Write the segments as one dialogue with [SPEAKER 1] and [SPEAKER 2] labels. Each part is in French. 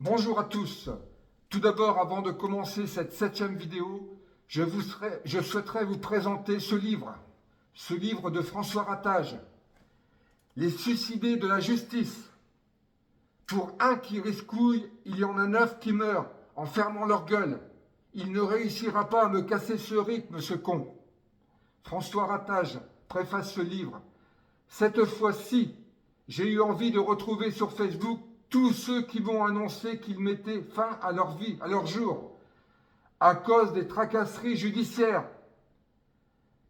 [SPEAKER 1] Bonjour à tous. Tout d'abord, avant de commencer cette 7e vidéo, je souhaiterais vous présenter ce livre de François Ratage, Les suicidés de la justice. Pour un qui riscouille, il y en a 9 qui meurent en fermant leur gueule. Il ne réussira pas à me casser ce rythme, ce con. François Ratage préface ce livre. Cette fois-ci, j'ai eu envie de retrouver sur Facebook tous ceux qui m'ont annoncé qu'ils mettaient fin à leur vie, à leur jour, à cause des tracasseries judiciaires.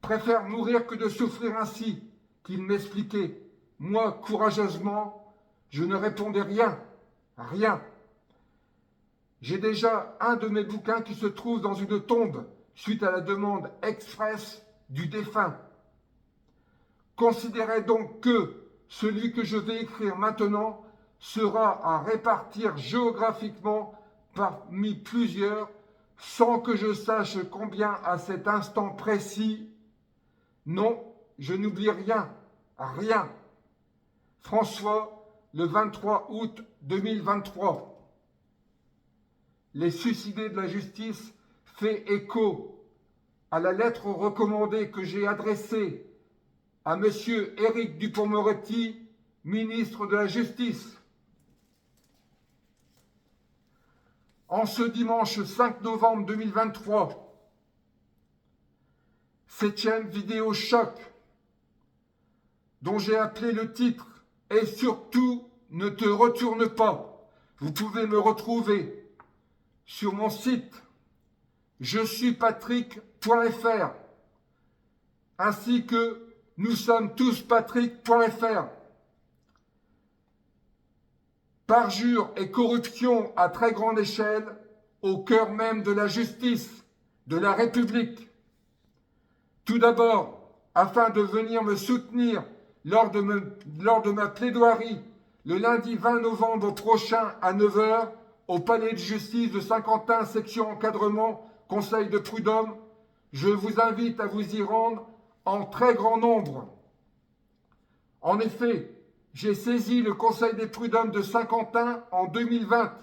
[SPEAKER 1] Préfèrent mourir que de souffrir ainsi, qu'ils m'expliquaient. Moi, courageusement, je ne répondais rien, rien. J'ai déjà un de mes bouquins qui se trouve dans une tombe, suite à la demande express du défunt. Considérez donc que celui que je vais écrire maintenant sera à répartir géographiquement parmi plusieurs sans que je sache combien à cet instant précis. Non, je n'oublie rien, rien. François, le 23 août 2023. Les suicidés de la justice fait écho à la lettre recommandée que j'ai adressée à M. Éric Dupond-Moretti, ministre de la Justice. En ce dimanche 5 novembre 2023, 7e vidéo choc, dont j'ai appelé le titre « Et surtout, ne te retourne pas ». Vous pouvez me retrouver sur mon site je suis patrick.fr ainsi que nous sommes tous patrick.fr. Parjure et corruption à très grande échelle au cœur même de la justice, de la République. Tout d'abord, afin de venir me soutenir lors de ma plaidoirie le lundi 20 novembre prochain à 9 h au palais de justice de Saint-Quentin, section encadrement, conseil de prud'homme, je vous invite à vous y rendre en très grand nombre. En effet, j'ai saisi le conseil des prud'hommes de Saint-Quentin en 2020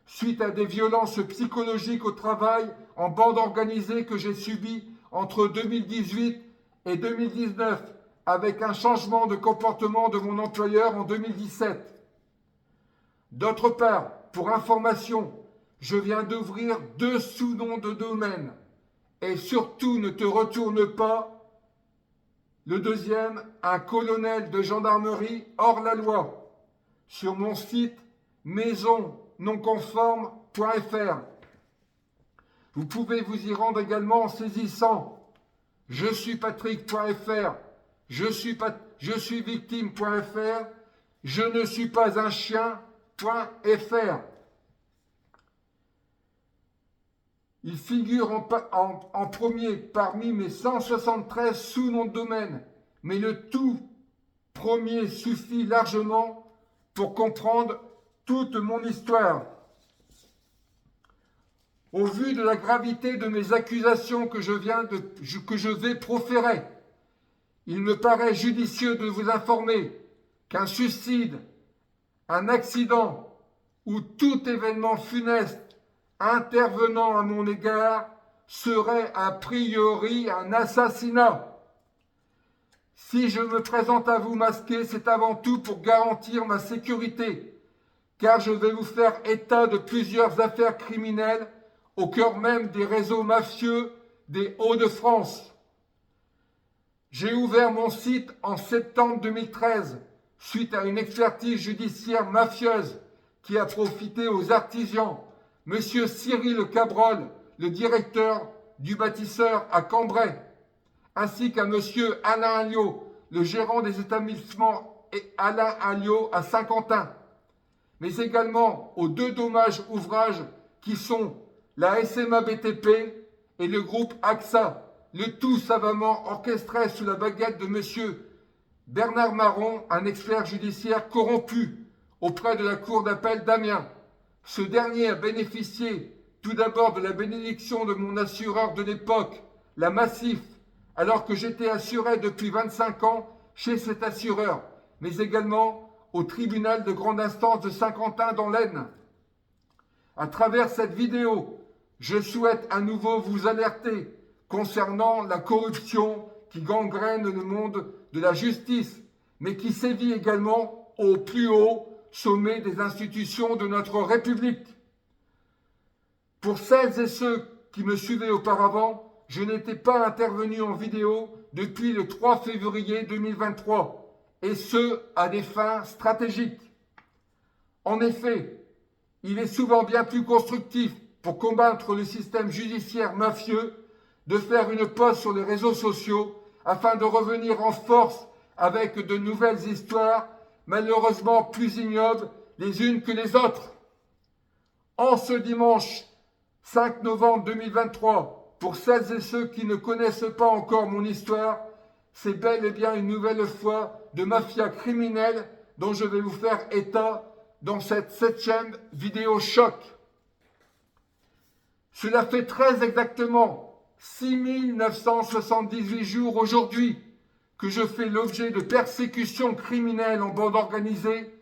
[SPEAKER 1] suite à des violences psychologiques au travail en bande organisée que j'ai subies entre 2018 et 2019 avec un changement de comportement de mon employeur en 2017. D'autre part, pour information, je viens d'ouvrir 2 sous-noms de domaine. Et surtout, ne te retourne pas. Le deuxième, un colonel de gendarmerie hors la loi. Sur mon site maisonnonconforme.fr. Vous pouvez vous y rendre également en saisissant je suis patrick.fr, je suis victime.fr, je ne suis pas un chien.fr. Il figure en premier parmi mes 173 sous-noms de domaine, mais le tout premier suffit largement pour comprendre toute mon histoire. Au vu de la gravité de mes accusations que je vais proférer, il me paraît judicieux de vous informer qu'un suicide, un accident ou tout événement funeste intervenant à mon égard serait a priori un assassinat. Si je me présente à vous masqué, c'est avant tout pour garantir ma sécurité, car je vais vous faire état de plusieurs affaires criminelles au cœur même des réseaux mafieux des Hauts-de-France. J'ai ouvert mon site en septembre 2013 suite à une expertise judiciaire mafieuse qui a profité aux artisans, Monsieur Cyril Cabrol, le directeur du bâtisseur à Cambrai, ainsi qu'à Monsieur Alain Alliot, le gérant des établissements Alain Alliot à Saint-Quentin, mais également aux 2 dommages ouvrages qui sont la SMA BTP et le groupe AXA, le tout savamment orchestré sous la baguette de Monsieur Bernard Marron, un expert judiciaire corrompu auprès de la cour d'appel d'Amiens. Ce dernier a bénéficié tout d'abord de la bénédiction de mon assureur de l'époque, la Massif, alors que j'étais assuré depuis 25 ans chez cet assureur, mais également au tribunal de grande instance de Saint-Quentin dans l'Aisne. À travers cette vidéo, je souhaite à nouveau vous alerter concernant la corruption qui gangrène le monde de la justice, mais qui sévit également au plus haut sommet des institutions de notre République. Pour celles et ceux qui me suivaient auparavant, je n'étais pas intervenu en vidéo depuis le 3 février 2023, et ce, à des fins stratégiques. En effet, il est souvent bien plus constructif pour combattre le système judiciaire mafieux de faire une pause sur les réseaux sociaux afin de revenir en force avec de nouvelles histoires, malheureusement plus ignobles les unes que les autres. En ce dimanche 5 novembre 2023, pour celles et ceux qui ne connaissent pas encore mon histoire, c'est bel et bien une nouvelle fois de mafia criminelle dont je vais vous faire état dans cette 7e vidéo choc. Cela fait très exactement 6978 jours aujourd'hui que je fais l'objet de persécutions criminelles en bande organisée,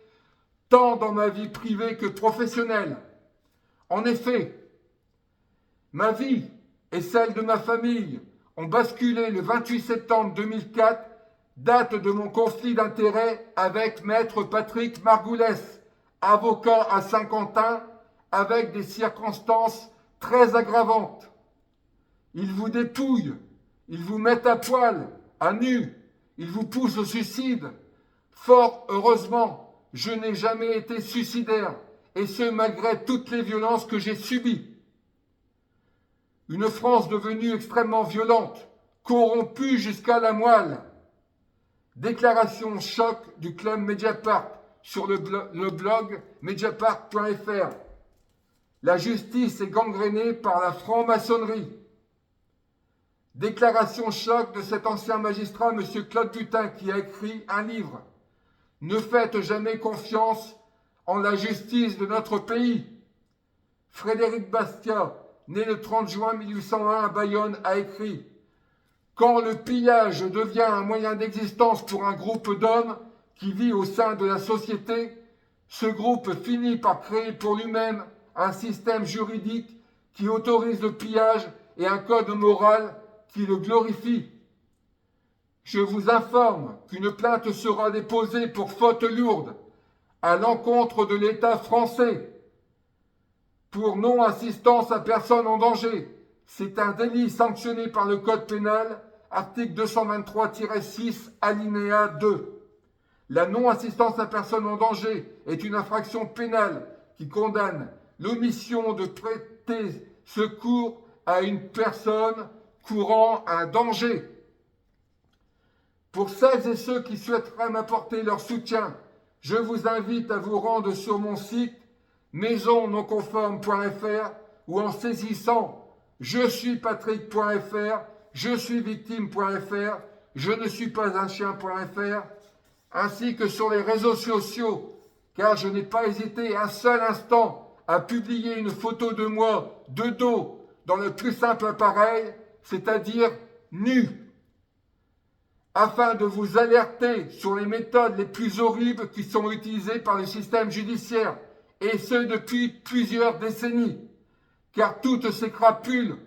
[SPEAKER 1] tant dans ma vie privée que professionnelle. En effet, ma vie et celle de ma famille ont basculé le 28 septembre 2004, date de mon conflit d'intérêts avec Maître Patrick Margoulès, avocat à Saint-Quentin, avec des circonstances très aggravantes. Ils vous dépouillent, ils vous mettent à poil, à nu, ils vous poussent au suicide. Fort heureusement, je n'ai jamais été suicidaire, et ce malgré toutes les violences que j'ai subies. Une France devenue extrêmement violente, corrompue jusqu'à la moelle. Déclaration choc du club Mediapart sur le blog mediapart.fr. La justice est gangrénée par la franc-maçonnerie. Déclaration choc de cet ancien magistrat, M. Claude Butin, qui a écrit un livre. Ne faites jamais confiance en la justice de notre pays. Frédéric Bastiat, né le 30 juin 1801 à Bayonne, a écrit « Quand le pillage devient un moyen d'existence pour un groupe d'hommes qui vit au sein de la société, ce groupe finit par créer pour lui-même un système juridique qui autorise le pillage et un code moral qui le glorifie. Je vous informe qu'une plainte sera déposée pour faute lourde à l'encontre de l'État français pour non-assistance à personne en danger. C'est un délit sanctionné par le Code pénal, article 223-6, alinéa 2. La non-assistance à personne en danger est une infraction pénale qui condamne l'omission de prêter secours à une personne courant un danger. Pour celles et ceux qui souhaiteraient m'apporter leur soutien, je vous invite à vous rendre sur mon site maisonnonconforme.fr ou en saisissant je suis patrick.fr, je suis victime.fr, je ne suis pas un chien.fr, ainsi que sur les réseaux sociaux, car je n'ai pas hésité un seul instant à publier une photo de moi de dos dans le plus simple appareil, c'est-à-dire nu, afin de vous alerter sur les méthodes les plus horribles qui sont utilisées par le système judiciaire, et ce depuis plusieurs décennies, car toutes ces crapules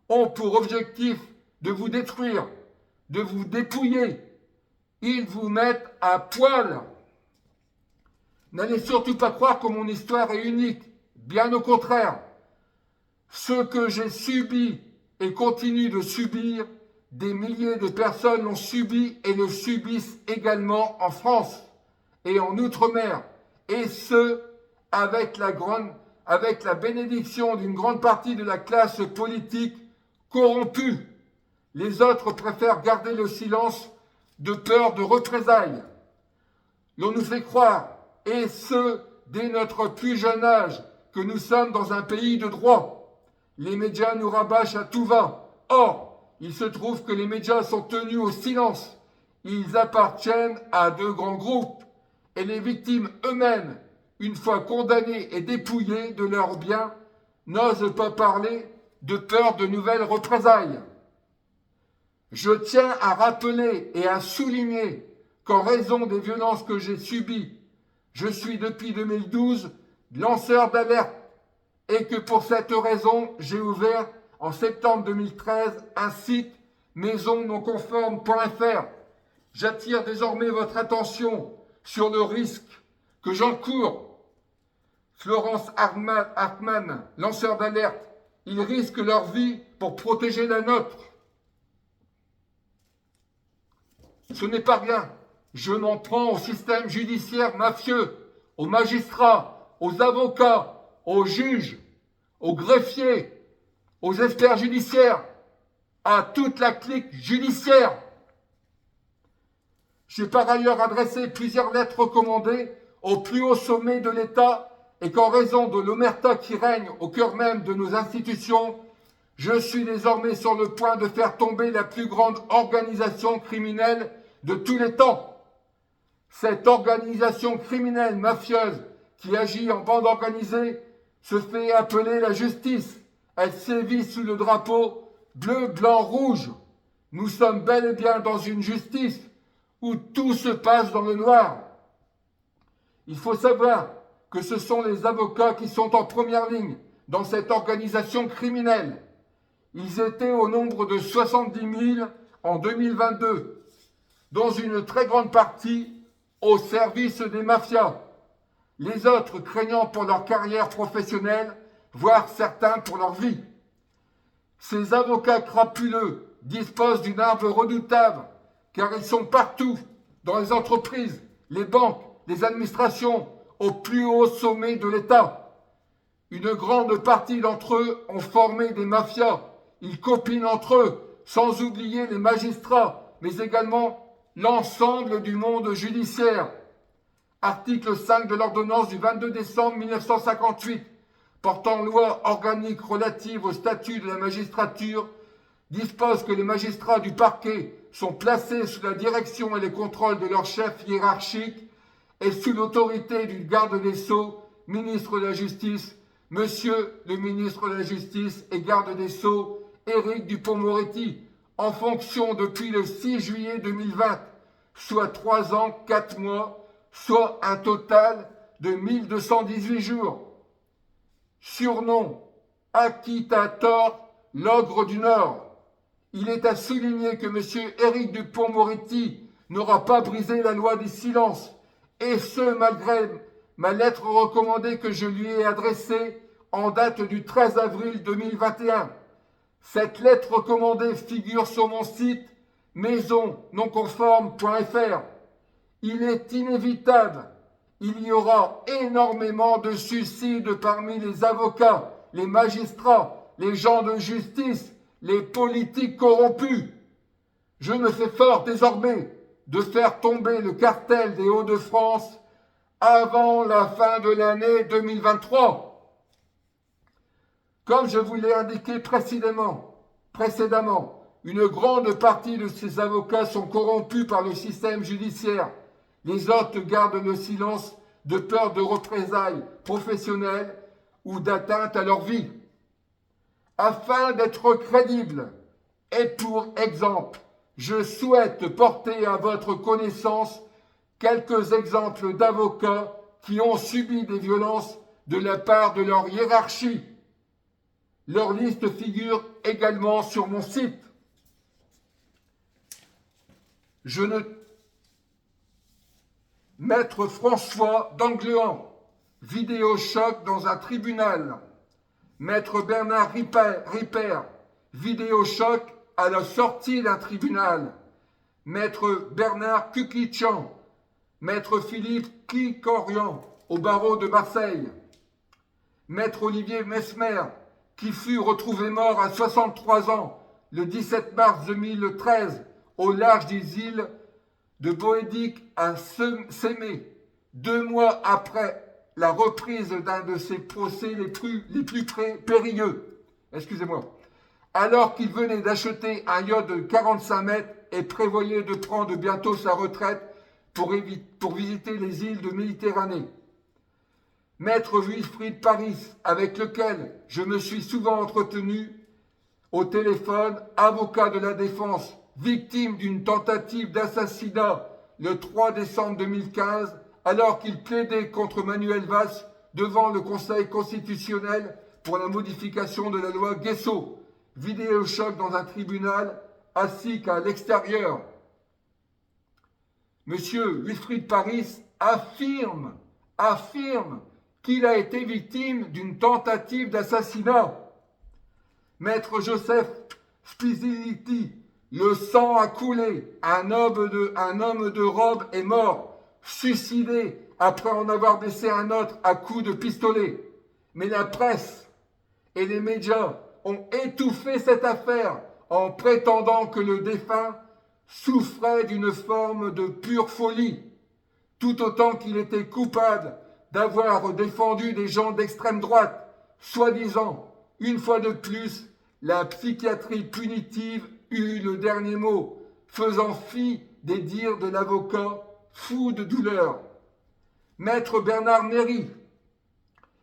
[SPEAKER 1] ont pour objectif de vous détruire, de vous dépouiller. Ils vous mettent à poil. N'allez surtout pas croire que mon histoire est unique, bien au contraire. Ce que j'ai subi et continue de subir, des milliers de personnes l'ont subi et le subissent également en France et en Outre-mer, et ce, avec la bénédiction d'une grande partie de la classe politique corrompue. Les autres préfèrent garder le silence de peur de représailles. L'on nous fait croire, et ce, dès notre plus jeune âge, que nous sommes dans un pays de droit. Les médias nous rabâchent à tout va. Or, il se trouve que les médias sont tenus au silence. Ils appartiennent à deux grands groupes. Et les victimes eux-mêmes, une fois condamnées et dépouillées de leurs biens, n'osent pas parler de peur de nouvelles représailles. Je tiens à rappeler et à souligner qu'en raison des violences que j'ai subies, je suis depuis 2012 lanceur d'alerte et que pour cette raison, j'ai ouvert en septembre 2013 un site maisonnonconforme.fr. J'attire désormais votre attention sur le risque que j'encours. Florence Hartmann, lanceur d'alerte, ils risquent leur vie pour protéger la nôtre. Ce n'est pas rien. Je m'en prends au système judiciaire mafieux, aux magistrats, aux avocats, aux juges, aux greffiers, aux experts judiciaires, à toute la clique judiciaire. J'ai par ailleurs adressé plusieurs lettres recommandées au plus haut sommet de l'État et qu'en raison de l'omerta qui règne au cœur même de nos institutions, je suis désormais sur le point de faire tomber la plus grande organisation criminelle de tous les temps. Cette organisation criminelle mafieuse qui agit en bande organisée se fait appeler la justice. Elle sévit sous le drapeau bleu, blanc, rouge. Nous sommes bel et bien dans une justice où tout se passe dans le noir. Il faut savoir que ce sont les avocats qui sont en première ligne dans cette organisation criminelle. Ils étaient au nombre de 70 000 en 2022, dont une très grande partie au service des mafias. Les autres craignant pour leur carrière professionnelle, voire certains pour leur vie. Ces avocats crapuleux disposent d'une arme redoutable, car ils sont partout, dans les entreprises, les banques, les administrations, au plus haut sommet de l'État. Une grande partie d'entre eux ont formé des mafias. Ils copinent entre eux, sans oublier les magistrats, mais également l'ensemble du monde judiciaire. Article 5 de l'ordonnance du 22 décembre 1958, portant loi organique relative au statut de la magistrature, dispose que les magistrats du parquet sont placés sous la direction et les contrôles de leur chef hiérarchique et sous l'autorité du garde des Sceaux, ministre de la Justice, Monsieur le ministre de la Justice et garde des Sceaux, Éric Dupond-Moretti, en fonction depuis le 6 juillet 2020, soit 3 ans, 4 mois, soit un total de 1218 jours. Surnom, Acquitator, l'ogre du Nord. Il est à souligner que M. Éric Dupond-Moretti n'aura pas brisé la loi du silence, et ce malgré ma lettre recommandée que je lui ai adressée en date du 13 avril 2021. Cette lettre recommandée figure sur mon site maisonnonconforme.fr. Il est inévitable, il y aura énormément de suicides parmi les avocats, les magistrats, les gens de justice, les politiques corrompus. Je me fais fort désormais de faire tomber le cartel des Hauts-de-France avant la fin de l'année 2023. Comme je vous l'ai indiqué précédemment, une grande partie de ces avocats sont corrompus par le système judiciaire. Les autres gardent le silence de peur de représailles professionnelles ou d'atteinte à leur vie. Afin d'être crédible, et pour exemple, je souhaite porter à votre connaissance quelques exemples d'avocats qui ont subi des violences de la part de leur hiérarchie. Leur liste figure également sur mon site. Maître François d'Anglean, vidéo choc dans un tribunal. Maître Bernard Ripper, vidéo choc à la sortie d'un tribunal. Maître Bernard Kuklichan, Maître Philippe Kikorian, au barreau de Marseille. Maître Olivier Mesmer, qui fut retrouvé mort à 63 ans le 17 mars 2013 au large des îles de Boédic à Sémé, 2 mois après la reprise d'un de ses procès les plus périlleux. Alors qu'il venait d'acheter un yacht de 45 mètres et prévoyait de prendre bientôt sa retraite pour visiter les îles de Méditerranée. Maître Wilfried Paris, avec lequel je me suis souvent entretenu au téléphone, avocat de la défense, victime d'une tentative d'assassinat le 3 décembre 2015, alors qu'il plaidait contre Manuel Valls devant le Conseil constitutionnel pour la modification de la loi Guesso, vidéo-choc dans un tribunal ainsi qu'à l'extérieur. Monsieur Wilfried Paris affirme qu'il a été victime d'une tentative d'assassinat. Maître Joseph Spiziliti, le sang a coulé, un homme de robe est mort, suicidé après en avoir blessé un autre à coups de pistolet. Mais la presse et les médias ont étouffé cette affaire en prétendant que le défunt souffrait d'une forme de pure folie, tout autant qu'il était coupable d'avoir défendu des gens d'extrême droite, soi-disant, une fois de plus, la psychiatrie punitive eut le dernier mot, faisant fi des dires de l'avocat fou de douleur. Maître Bernard Méry,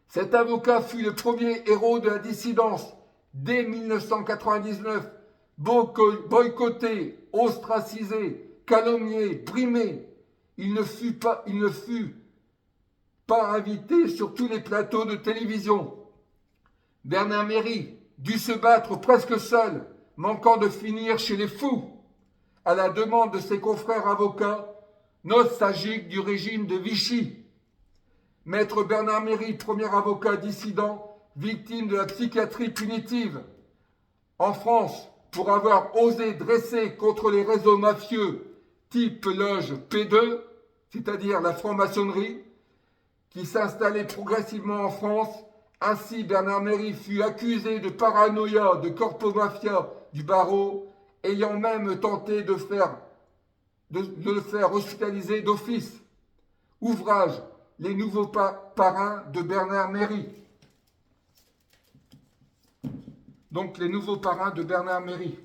[SPEAKER 1] cet avocat fut le premier héros de la dissidence dès 1999, boycotté, ostracisé, calomnié, brimé. Il ne fut pas invité sur tous les plateaux de télévision. Bernard Méry dut se battre presque seul, manquant de finir chez les fous, à la demande de ses confrères avocats, nostalgiques du régime de Vichy. Maître Bernard Méry, premier avocat dissident, victime de la psychiatrie punitive. En France, pour avoir osé dresser contre les réseaux mafieux type loge P2, c'est-à-dire la franc-maçonnerie, qui s'installait progressivement en France. Ainsi, Bernard Méry fut accusé de paranoïa, de corpomafia du barreau, ayant même tenté de le faire hospitaliser d'office. Ouvrage, les nouveaux parrains de Bernard Méry. Donc, les nouveaux parrains de Bernard Méry.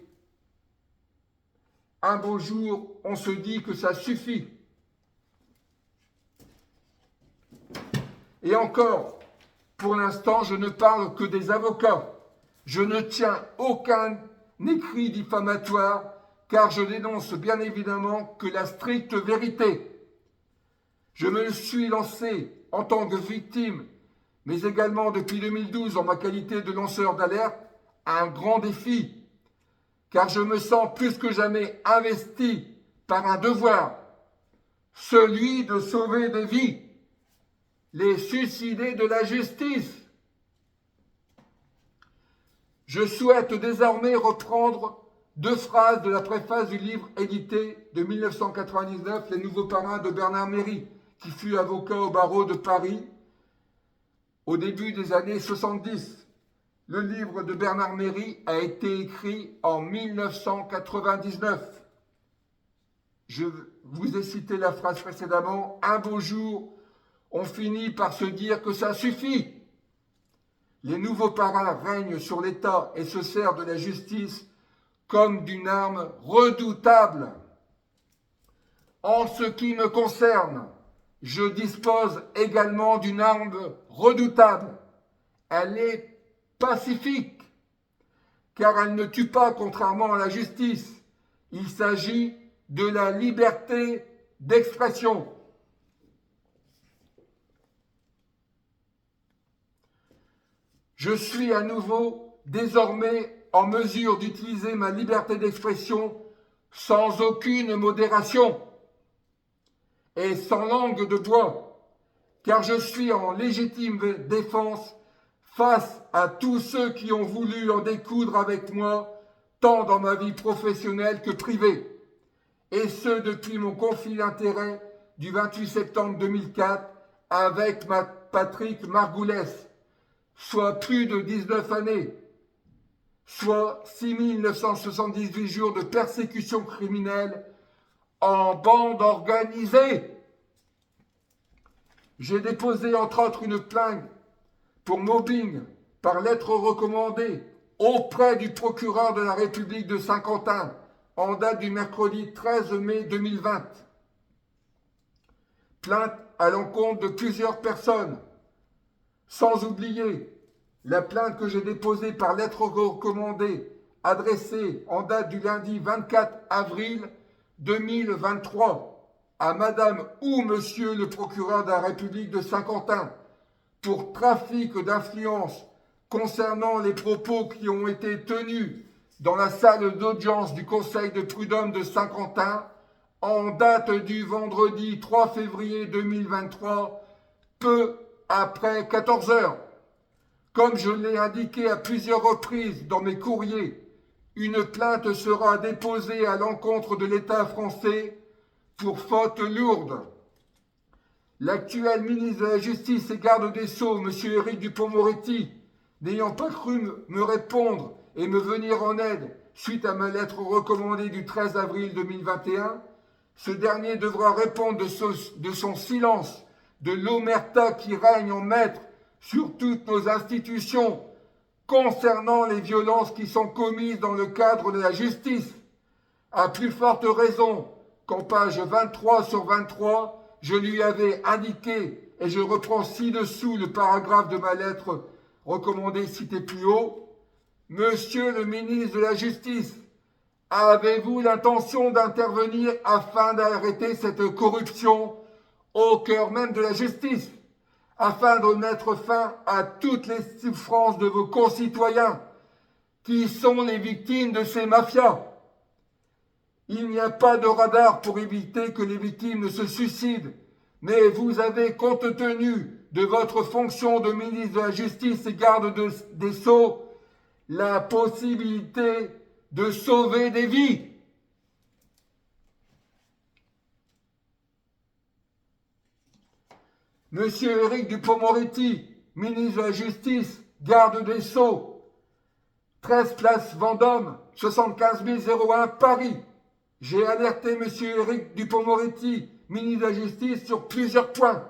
[SPEAKER 1] Un beau jour, on se dit que ça suffit. Et encore, pour l'instant, je ne parle que des avocats. Je ne tiens aucun écrit diffamatoire, car je dénonce bien évidemment que la stricte vérité. Je me suis lancé en tant que victime, mais également depuis 2012 en ma qualité de lanceur d'alerte, à un grand défi, car je me sens plus que jamais investi par un devoir, celui de sauver des vies, les suicidés de la justice. Je souhaite désormais reprendre 2 phrases de la préface du livre édité de 1999, Les nouveaux parrains de Bernard Méry, qui fut avocat au barreau de Paris au début des années 70. Le livre de Bernard Méry a été écrit en 1999. Je vous ai cité la phrase précédemment. Un beau jour, on finit par se dire que ça suffit. Les nouveaux parrains règnent sur l'État et se servent de la justice comme d'une arme redoutable. En ce qui me concerne, je dispose également d'une arme redoutable. Elle est pacifique, car elle ne tue pas contrairement à la justice. Il s'agit de la liberté d'expression. Je suis à nouveau désormais en mesure d'utiliser ma liberté d'expression sans aucune modération et sans langue de bois, car je suis en légitime défense face à tous ceux qui ont voulu en découdre avec moi, tant dans ma vie professionnelle que privée, et ce depuis mon conflit d'intérêts du 28 septembre 2004 avec Patrick Margoulès, soit plus de 19 années, soit 6978 jours de persécution criminelle en bande organisée. J'ai déposé entre autres une plainte pour mobbing par lettre recommandée auprès du procureur de la République de Saint-Quentin en date du mercredi 13 mai 2020. Plainte à l'encontre de plusieurs personnes, sans oublier la plainte que j'ai déposée par lettre recommandée adressée en date du lundi 24 avril 2023 à Madame ou Monsieur le procureur de la République de Saint-Quentin pour trafic d'influence concernant les propos qui ont été tenus dans la salle d'audience du Conseil de prud'homme de Saint-Quentin en date du vendredi 3 février 2023, peu après 14 heures. Comme je l'ai indiqué à plusieurs reprises dans mes courriers, une plainte sera déposée à l'encontre de l'État français pour faute lourde. L'actuel ministre de la Justice et garde des Sceaux, M. Éric Dupond-Moretti, n'ayant pas cru me répondre et me venir en aide suite à ma lettre recommandée du 13 avril 2021, ce dernier devra répondre de son silence, de l'omerta qui règne en maître sur toutes nos institutions concernant les violences qui sont commises dans le cadre de la justice. À plus forte raison qu'en page 23 sur 23, je lui avais indiqué, et je reprends ci-dessous le paragraphe de ma lettre recommandée citée plus haut, Monsieur le ministre de la Justice, avez-vous l'intention d'intervenir afin d'arrêter cette corruption au cœur même de la justice, afin de mettre fin à toutes les souffrances de vos concitoyens qui sont les victimes de ces mafias? Il n'y a pas de radar pour éviter que les victimes ne se suicident, mais vous avez, compte tenu de votre fonction de ministre de la Justice et garde des Sceaux, la possibilité de sauver des vies. Monsieur Éric Dupond-Moretti, ministre de la Justice, garde des Sceaux, 13 place Vendôme, 75 001 Paris. J'ai alerté Monsieur Éric Dupond-Moretti, ministre de la Justice, sur plusieurs points.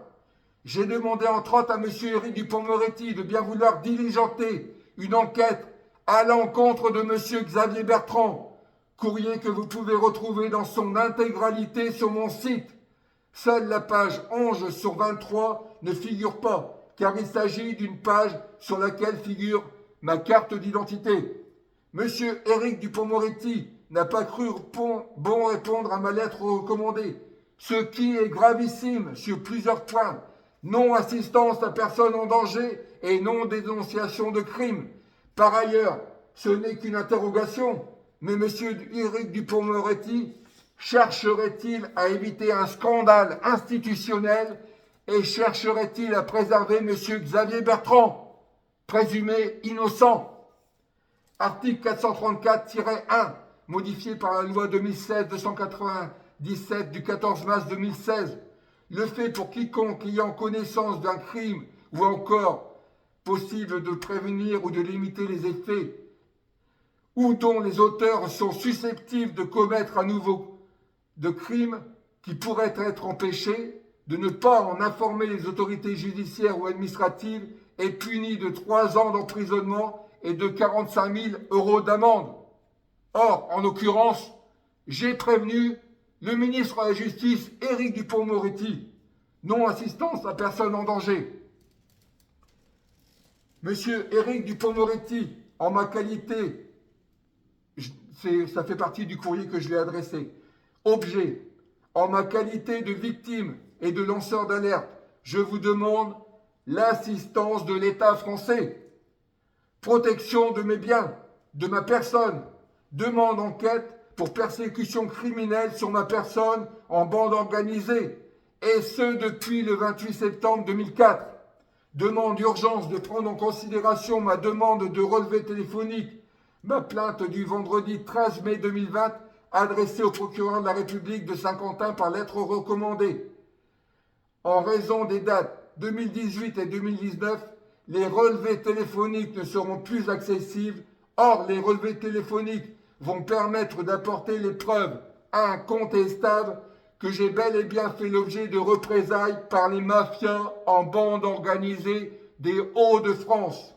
[SPEAKER 1] J'ai demandé entre autres à Monsieur Éric Dupond-Moretti de bien vouloir diligenter une enquête à l'encontre de Monsieur Xavier Bertrand, courrier que vous pouvez retrouver dans son intégralité sur mon site. Seule la page 11 sur 23 ne figure pas, car il s'agit d'une page sur laquelle figure ma carte d'identité. Monsieur Éric Dupond-Moretti n'a pas cru bon répondre à ma lettre recommandée, ce qui est gravissime sur plusieurs points. Non-assistance à personne en danger et non-dénonciation de crime. Par ailleurs, ce n'est qu'une interrogation, mais M. Éric Dupond-Moretti chercherait-il à éviter un scandale institutionnel et chercherait-il à préserver M. Xavier Bertrand, présumé innocent? Article 434-1, modifié par la loi 2016-297 du 14 mars 2016. Le fait pour quiconque ayant connaissance d'un crime ou encore possible de prévenir ou de limiter les effets ou dont les auteurs sont susceptibles de commettre à nouveau de crimes qui pourraient être empêchés, de ne pas en informer les autorités judiciaires ou administratives est puni de 3 ans d'emprisonnement et de 45 000 € d'amende. Or, en l'occurrence, j'ai prévenu le ministre de la Justice, Éric Dupond-Moretti, non-assistance à personne en danger. Monsieur Éric Dupond-Moretti, en ma qualité, ça fait partie du courrier que je lui ai adressé, objet, en ma qualité de victime et de lanceur d'alerte, je vous demande l'assistance de l'État français, protection de mes biens, de ma personne, demande enquête pour persécution criminelle sur ma personne en bande organisée, et ce depuis le 28 septembre 2004. Demande d'urgence de prendre en considération ma demande de relevé téléphonique, ma plainte du vendredi 13 mai 2020 adressée au procureur de la République de Saint-Quentin par lettre recommandée. En raison des dates 2018 et 2019, les relevés téléphoniques ne seront plus accessibles. Or, les relevés téléphoniques vont permettre d'apporter les preuves incontestables que j'ai bel et bien fait l'objet de représailles par les mafias en bande organisée des Hauts-de-France.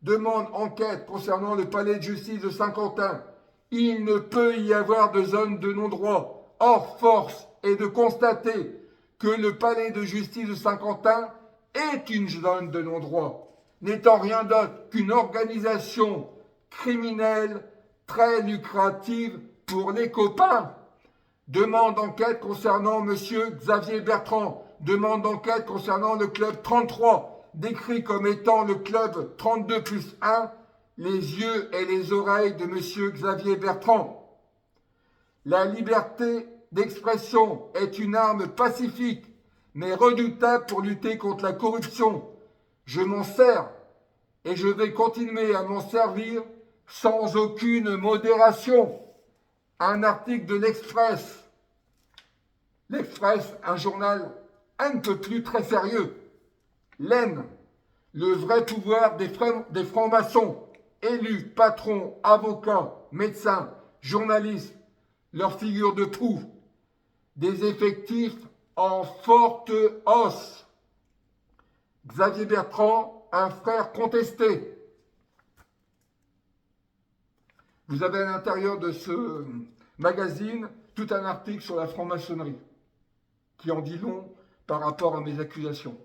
[SPEAKER 1] Demande enquête concernant le palais de justice de Saint-Quentin. Il ne peut y avoir de zone de non-droit. Or, force est de constater que le palais de justice de Saint-Quentin est une zone de non-droit, n'étant rien d'autre qu'une organisation criminelle très lucrative pour les copains. Demande d'enquête concernant M. Xavier Bertrand. Demande d'enquête concernant le club 33. décrit comme étant le club 32+1, les yeux et les oreilles de M. Xavier Bertrand. La liberté d'expression est une arme pacifique, mais redoutable pour lutter contre la corruption. Je m'en sers et je vais continuer à m'en servir sans aucune modération. Un article de l'Express. L'Express, un journal un ne peut plus très sérieux. L'Aisne, le vrai pouvoir des francs-maçons, élus, patrons, avocats, médecins, journalistes, leur figure de proue. Des effectifs en forte hausse. Xavier Bertrand, un frère contesté. Vous avez à l'intérieur de ce magazine tout un article sur la franc-maçonnerie qui en dit long par rapport à mes accusations.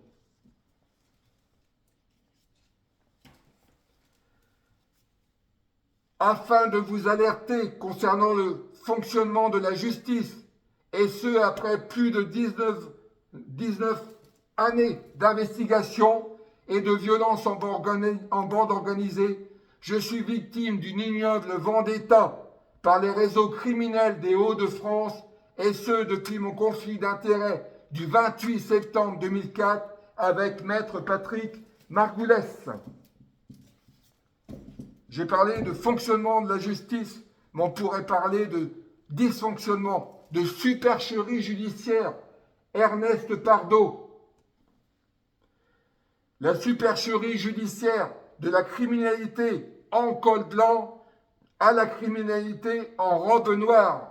[SPEAKER 1] Afin de vous alerter concernant le fonctionnement de la justice, et ce après plus de 19 années d'investigation et de violence en bande organisée, je suis victime d'une ignoble vendetta par les réseaux criminels des Hauts-de-France, et ce depuis mon conflit d'intérêts du 28 septembre 2004 avec Maître Patrick Margoulès. J'ai parlé de fonctionnement de la justice, mais on pourrait parler de dysfonctionnement, de supercherie judiciaire. Ernest Pardo. La supercherie judiciaire de la criminalité en col blanc à la criminalité en robe noire.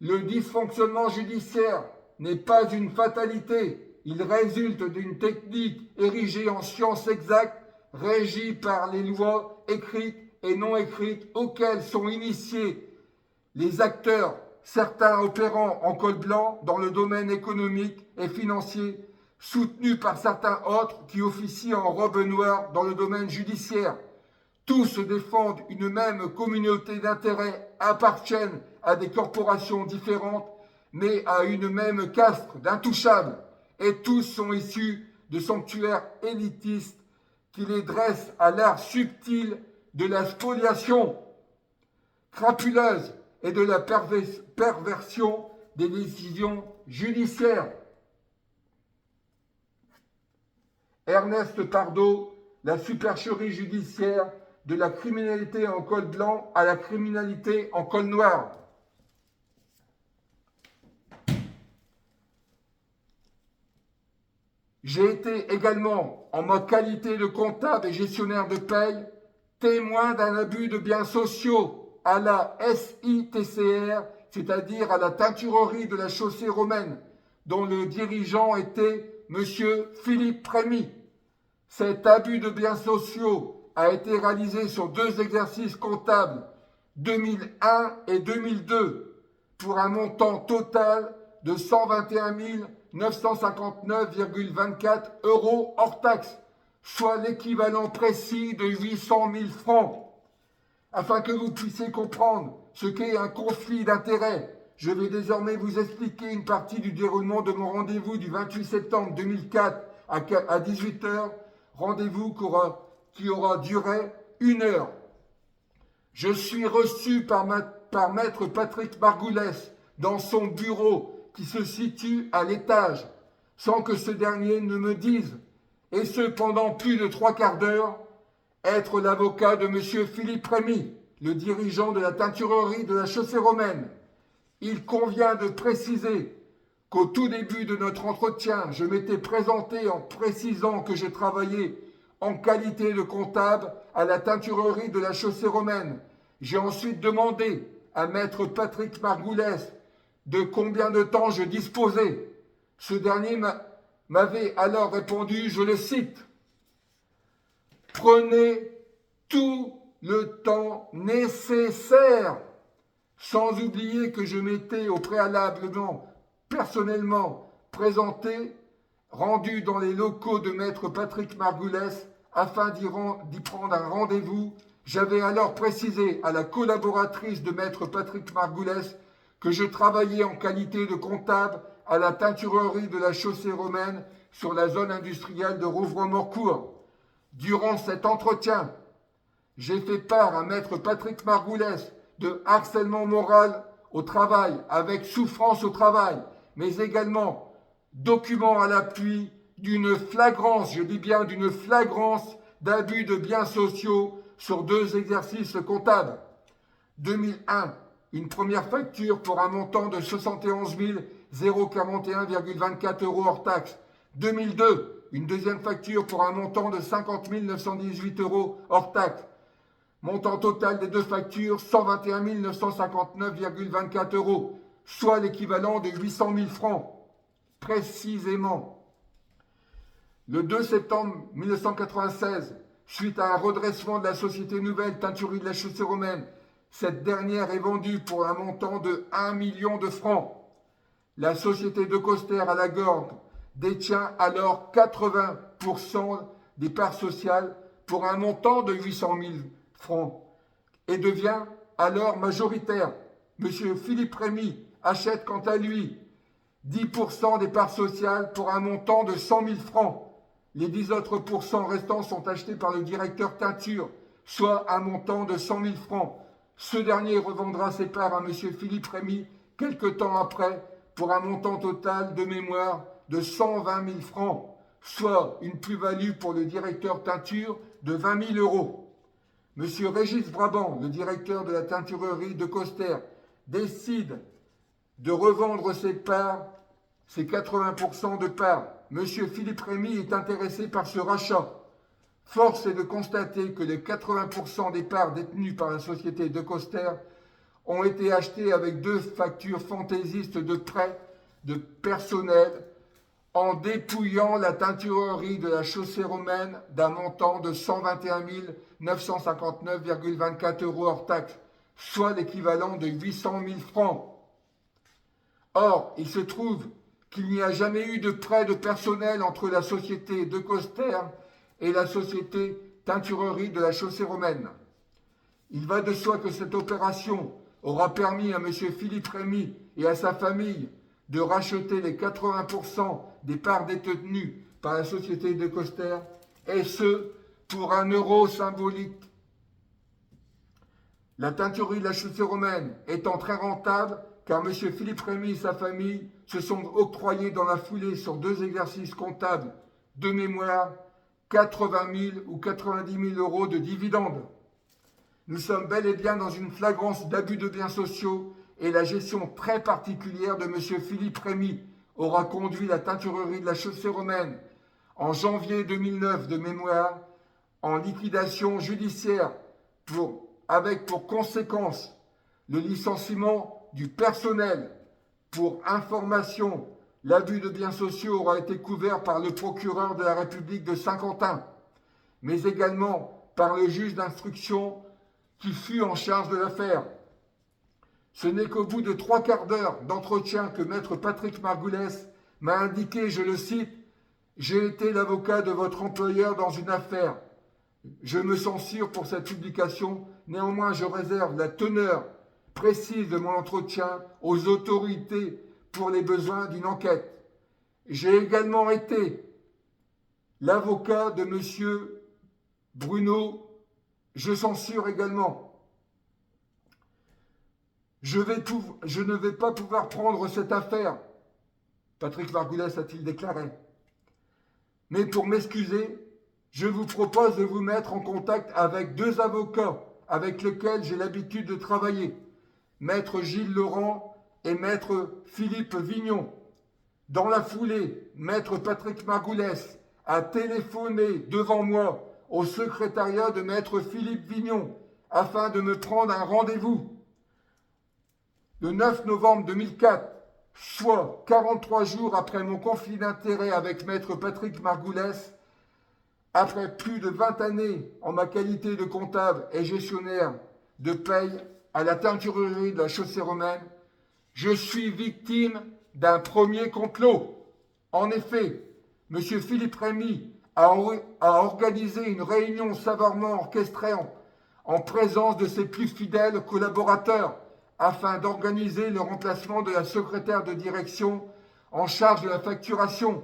[SPEAKER 1] Le dysfonctionnement judiciaire n'est pas une fatalité, il résulte d'une technique érigée en science exacte, régie par les lois écrites et non écrites auxquelles sont initiés les acteurs, certains opérant en col blanc dans le domaine économique et financier, soutenus par certains autres qui officient en robe noire dans le domaine judiciaire. Tous défendent une même communauté d'intérêts, appartiennent à des corporations différentes, mais à une même caste d'intouchables, et tous sont issus de sanctuaires élitistes qui les dressent à l'art subtil de la spoliation crapuleuse et de la perversion des décisions judiciaires. Ernest Pardo, la supercherie judiciaire de la criminalité en col blanc à la criminalité en col noir. J'ai été également, en ma qualité de comptable et gestionnaire de paye, témoin d'un abus de biens sociaux à la SITCR, c'est-à-dire à la teinturerie de la chaussée romaine, dont le dirigeant était M. Philippe Prémy. Cet abus de biens sociaux a été réalisé sur 2 exercices comptables, 2001 et 2002, pour un montant total de 121 959,24 € hors taxes, soit l'équivalent précis de 800 000 francs. Afin que vous puissiez comprendre ce qu'est un conflit d'intérêts, je vais désormais vous expliquer une partie du déroulement de mon rendez-vous du 28 septembre 2004 à 18 h, rendez-vous qui aura duré 1 heure. Je suis reçu par Maître Patrick Margoulès dans son bureau qui se situe à l'étage, sans que ce dernier ne me dise, et ce pendant plus de 3/4 d'heure, être l'avocat de M. Philippe Prémy, le dirigeant de la teinturerie de la chaussée romaine. Il convient de préciser qu'au tout début de notre entretien, je m'étais présenté en précisant que je travaillais en qualité de comptable à la teinturerie de la chaussée romaine. J'ai ensuite demandé à Maître Patrick Margoulès de combien de temps je disposais. Ce dernier m'avait alors répondu, je le cite, « Prenez tout le temps nécessaire », sans oublier que je m'étais au préalable personnellement présenté, rendu dans les locaux de Maître Patrick Margoulès afin d'y prendre un rendez-vous. J'avais alors précisé à la collaboratrice de Maître Patrick Margoulès que je travaillais en qualité de comptable à la teinturerie de la chaussée romaine, sur la zone industrielle de Rouvroy-Morcourt. Durant cet entretien, j'ai fait part à maître Patrick Margoulès de harcèlement moral au travail, avec souffrance au travail, mais également document à l'appui d'une flagrance, je dis bien d'une flagrance d'abus de biens sociaux sur 2 exercices comptables. 2001, une première facture pour un montant de 71 041,24 € hors taxe. 2002, une deuxième facture pour un montant de 50 918 € hors taxe. Montant total des 2 factures, 121 959,24 €, soit l'équivalent de 800 000 francs. Précisément. Le 2 septembre 1996, suite à un redressement de la société nouvelle Teinturerie de la Chaussée-Romaine, cette dernière est vendue pour un montant de 1 million de francs. La société de Coster à la Gorge détient alors 80% des parts sociales pour un montant de 800 000 francs et devient alors majoritaire. Monsieur Philippe Rémy achète quant à lui 10% des parts sociales pour un montant de 100 000 francs. Les 10 autres pourcents restants sont achetés par le directeur Teinture, soit un montant de 100 000 francs. Ce dernier revendra ses parts à monsieur Philippe Rémy quelque temps après pour un montant total de mémoire de 120 000 francs, soit une plus-value pour le directeur Teinture de 20 000 €. Monsieur Régis Brabant, le directeur de la teinturerie de Coster, décide de revendre ses parts, ses 80% de parts. Monsieur Philippe Rémy est intéressé par ce rachat. Force est de constater que les 80% des parts détenues par la société de Coster ont été achetées avec 2 factures fantaisistes de prêt de personnel en dépouillant la teinturerie de la Chaussée-Romaine d'un montant de 121 959,24 € hors taxe, soit l'équivalent de 800 000 francs. Or, il se trouve qu'il n'y a jamais eu de prêt de personnel entre la société de Coster et la société Teinturerie de la Chaussée-Romaine. Il va de soi que cette opération aura permis à M. Philippe Rémy et à sa famille de racheter les 80% des parts détenues par la société de Coster, et ce, pour un euro symbolique. La teinturerie de la Chaussée-Romaine étant très rentable, car M. Philippe Rémy et sa famille se sont octroyés dans la foulée sur 2 exercices comptables de mémoire 80 000 ou 90 000 € de dividendes. Nous sommes bel et bien dans une flagrance d'abus de biens sociaux et la gestion très particulière de M. Philippe Rémy aura conduit la teinturerie de la Chaussée-Romaine en janvier 2009 de mémoire en liquidation judiciaire avec pour conséquence le licenciement du personnel. Pour information, l'abus de biens sociaux aura été couvert par le procureur de la République de Saint-Quentin, mais également par le juge d'instruction qui fut en charge de l'affaire. Ce n'est qu'au bout de 3/4 d'heure d'entretien que maître Patrick Margoulès m'a indiqué, je le cite, « J'ai été l'avocat de votre employeur dans une affaire. Je me censure pour cette publication, néanmoins je réserve la teneur précise de mon entretien aux autorités pour les besoins d'une enquête. J'ai également été l'avocat de M. Bruno, je censure également. Je ne vais pas pouvoir prendre cette affaire, Patrick Margoulès a-t-il déclaré. Mais pour m'excuser, je vous propose de vous mettre en contact avec 2 avocats avec lesquels j'ai l'habitude de travailler, maître Gilles Laurent et maître Philippe Vignon. Dans la foulée, maître Patrick Margoulès a téléphoné devant moi au secrétariat de maître Philippe Vignon afin de me prendre un rendez-vous. Le 9 novembre 2004, soit 43 jours après mon conflit d'intérêts avec maître Patrick Margoulès, après plus de 20 années en ma qualité de comptable et gestionnaire de paye à la teinturerie de la Chaussée-Romaine, je suis victime d'un premier complot. En effet, M. Philippe Rémy a organisé une réunion savamment orchestrée en présence de ses plus fidèles collaborateurs afin d'organiser le remplacement de la secrétaire de direction en charge de la facturation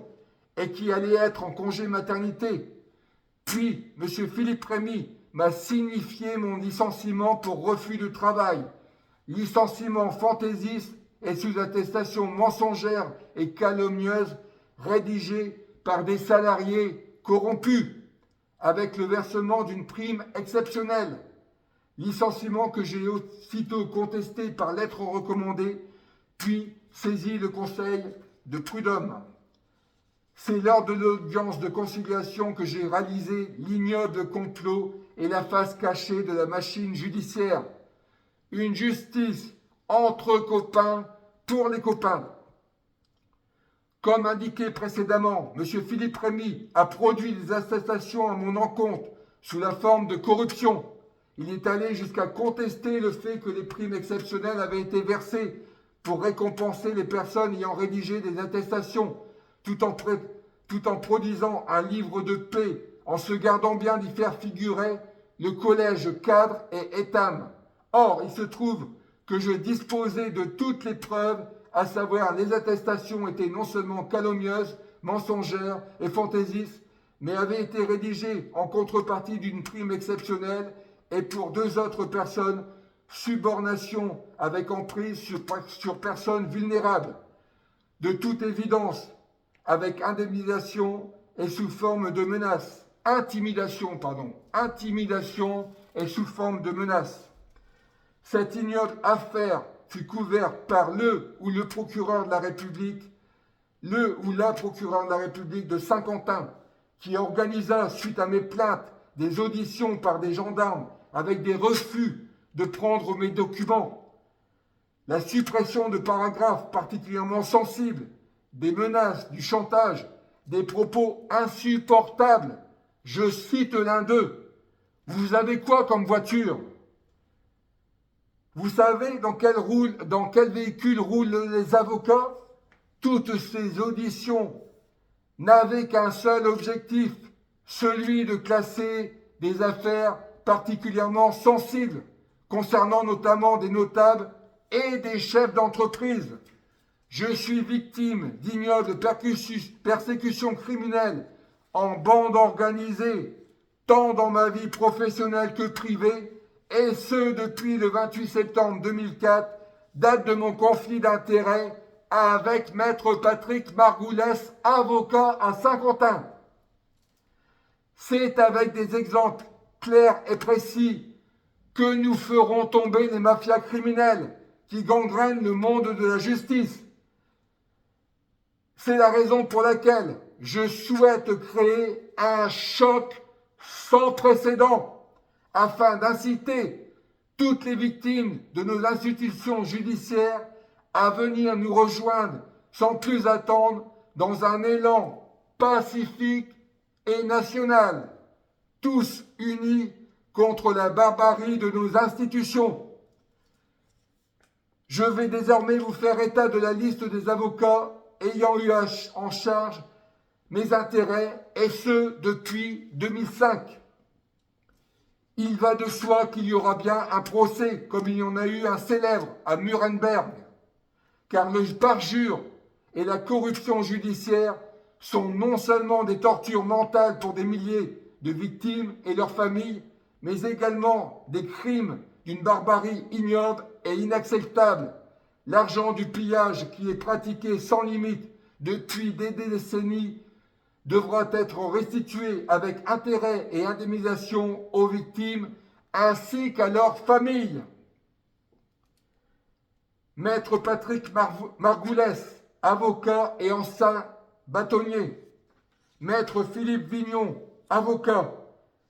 [SPEAKER 1] et qui allait être en congé maternité. Puis, M. Philippe Rémy m'a signifié mon licenciement pour refus de travail. Licenciement fantaisiste et sous attestation mensongère et calomnieuse rédigé par des salariés corrompus avec le versement d'une prime exceptionnelle. Licenciement que j'ai aussitôt contesté par lettre recommandée, puis saisi le conseil de prud'homme. C'est lors de l'audience de conciliation que j'ai réalisé l'ignoble complot et la face cachée de la machine judiciaire. Une justice entre copains pour les copains. Comme indiqué précédemment, M. Philippe Rémy a produit des attestations à mon encontre sous la forme de corruption. Il est allé jusqu'à contester le fait que les primes exceptionnelles avaient été versées pour récompenser les personnes ayant rédigé des attestations, tout en produisant un livre de paix, en se gardant bien d'y faire figurer le collège cadre et étam. Or, il se trouve que je disposais de toutes les preuves, à savoir les attestations étaient non seulement calomnieuses, mensongères et fantaisistes, mais avaient été rédigées en contrepartie d'une prime exceptionnelle et pour 2 autres personnes, subornation avec emprise sur personnes vulnérables. De toute évidence, avec indemnisation et sous forme de menace. Intimidation et sous forme de menace. Cette ignoble affaire fut couverte par le ou la procureur de la République de Saint-Quentin, qui organisa, suite à mes plaintes, des auditions par des gendarmes avec des refus de prendre mes documents. La suppression de paragraphes particulièrement sensibles, des menaces, du chantage, des propos insupportables. Je cite l'un d'eux. Vous avez quoi comme voiture? Vous savez dans quel véhicule roulent les avocats? Toutes ces auditions n'avaient qu'un seul objectif, celui de classer des affaires particulièrement sensibles, concernant notamment des notables et des chefs d'entreprise. Je suis victime d'ignobles persécutions criminelles en bande organisée, tant dans ma vie professionnelle que privée, et ce depuis le 28 septembre 2004, date de mon conflit d'intérêts avec Maître Patrick Margoulès, avocat à Saint-Quentin. C'est avec des exemples clairs et précis que nous ferons tomber les mafias criminelles qui gangrènent le monde de la justice. C'est la raison pour laquelle je souhaite créer un choc sans précédent afin d'inciter toutes les victimes de nos institutions judiciaires à venir nous rejoindre sans plus attendre dans un élan pacifique et national, tous unis contre la barbarie de nos institutions. Je vais désormais vous faire état de la liste des avocats ayant eu en charge mes intérêts, et ce depuis 2005. Il va de soi qu'il y aura bien un procès, comme il y en a eu un célèbre à Nuremberg, car le parjure et la corruption judiciaire sont non seulement des tortures mentales pour des milliers de victimes et leurs familles, mais également des crimes d'une barbarie ignoble et inacceptable. L'argent du pillage qui est pratiqué sans limite depuis des décennies devra être restitué avec intérêt et indemnisation aux victimes ainsi qu'à leurs familles. Maître Patrick Margoulès, avocat et ancien bâtonnier. Maître Philippe Vignon, avocat.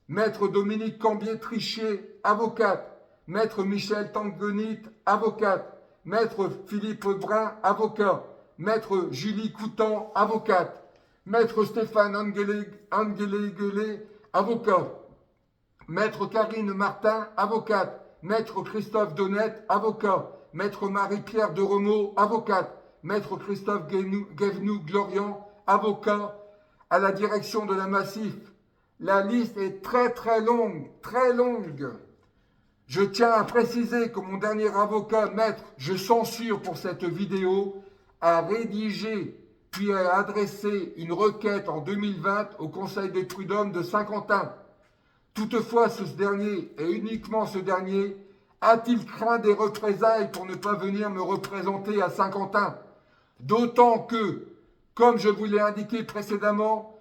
[SPEAKER 1] Maître Dominique Cambier-Trichier, avocate. Maître Michel Tanguenit, avocate. Maître Philippe Brun, avocat. Maître Julie Coutan, avocate. Maître Stéphane Angelegele, avocat. Maître Karine Martin, avocate. Maître Christophe Donnette, avocat. Maître Marie-Pierre de Remaux, avocate. Maître Christophe Guévenoux-Glorian, avocat à la direction de la Massif. La liste est très longue, très longue. Je tiens à préciser que mon dernier avocat, maître, je censure pour cette vidéo, a rédigé puis a adressé une requête en 2020 au Conseil des prud'hommes de Saint-Quentin. Toutefois, ce dernier, et uniquement ce dernier, a-t-il craint des représailles pour ne pas venir me représenter à Saint-Quentin? D'autant que, comme je vous l'ai indiqué précédemment,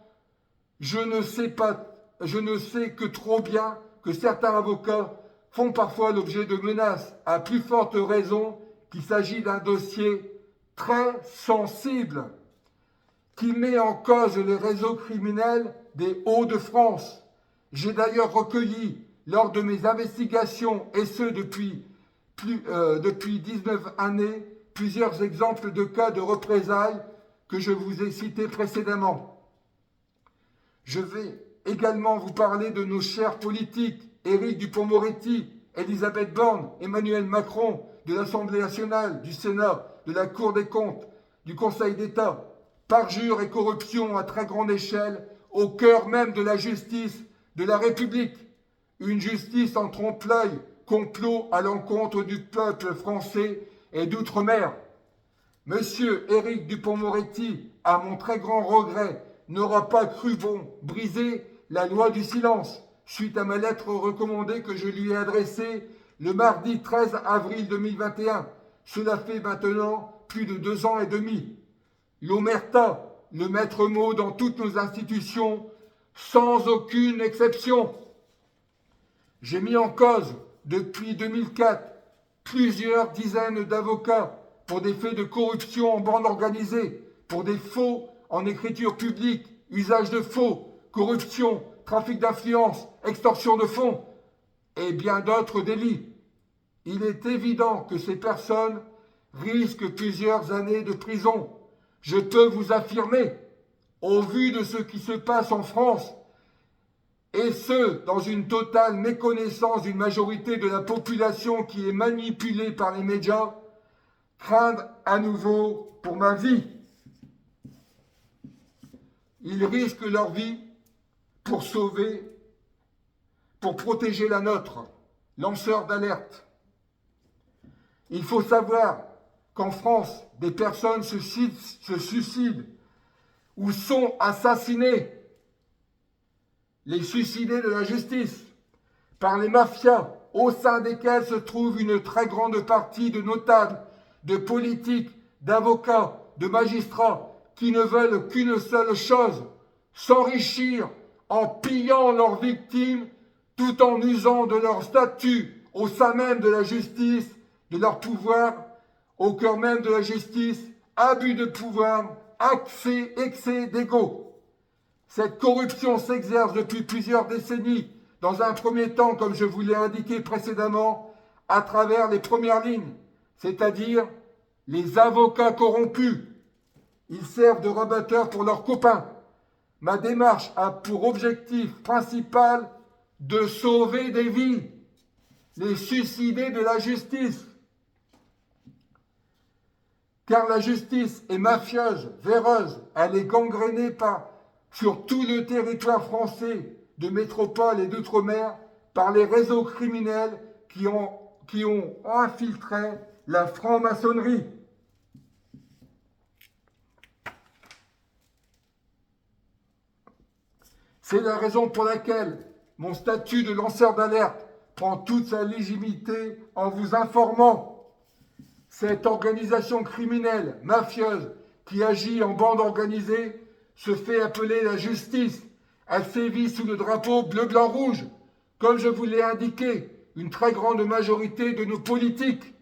[SPEAKER 1] je ne sais que trop bien que certains avocats font parfois l'objet de menaces, à plus forte raison qu'il s'agit d'un dossier très sensible qui met en cause les réseaux criminels des Hauts-de-France. J'ai d'ailleurs recueilli, lors de mes investigations, et ce depuis 19 années, plusieurs exemples de cas de représailles que je vous ai cités précédemment. Je vais également vous parler de nos chers politiques, Éric Dupond-Moretti, Elisabeth Borne, Emmanuel Macron, de l'Assemblée nationale, du Sénat, de la Cour des comptes, du Conseil d'État, parjure et corruption à très grande échelle, au cœur même de la justice de la République. Une justice en trompe-l'œil, complot à l'encontre du peuple français et d'outre-mer. Monsieur Éric Dupond-Moretti, à mon très grand regret, n'aura pas cru bon briser la loi du silence, suite à ma lettre recommandée que je lui ai adressée le mardi 13 avril 2021. Cela fait maintenant plus de 2 ans et demi. L'omerta, le maître mot dans toutes nos institutions, sans aucune exception. J'ai mis en cause, depuis 2004, plusieurs dizaines d'avocats pour des faits de corruption en bande organisée, pour des faux en écriture publique, usage de faux, corruption, trafic d'influence, extorsion de fonds et bien d'autres délits. Il est évident que ces personnes risquent plusieurs années de prison. Je peux vous affirmer, au vu de ce qui se passe en France, et ce, dans une totale méconnaissance d'une majorité de la population qui est manipulée par les médias, craindre à nouveau pour ma vie. Ils risquent leur vie pour protéger la nôtre. Lanceur d'alerte. Il faut savoir qu'en France, des personnes se suicident ou sont assassinées, les suicidés de la justice, par les mafias, au sein desquelles se trouve une très grande partie de notables, de politiques, d'avocats, de magistrats, qui ne veulent qu'une seule chose, s'enrichir en pillant leurs victimes, tout en usant de leur statut au sein même de la justice, de leur pouvoir, au cœur même de la justice, abus de pouvoir, excès d'ego. Cette corruption s'exerce depuis plusieurs décennies, dans un premier temps, comme je vous l'ai indiqué précédemment, à travers les premières lignes, c'est-à-dire les avocats corrompus. Ils servent de rabatteurs pour leurs copains. Ma démarche a pour objectif principal de sauver des vies, les suicidés de la justice. Car la justice est mafieuse, véreuse, elle est gangrénée sur tout le territoire français, de métropole et d'outre-mer, par les réseaux criminels qui ont infiltré la franc-maçonnerie. C'est la raison pour laquelle mon statut de lanceur d'alerte prend toute sa légitimité en vous informant. Cette organisation criminelle, mafieuse, qui agit en bande organisée, se fait appeler la justice. Elle sévit sous le drapeau bleu-blanc-rouge. Comme je vous l'ai indiqué, une très grande majorité de nos politiques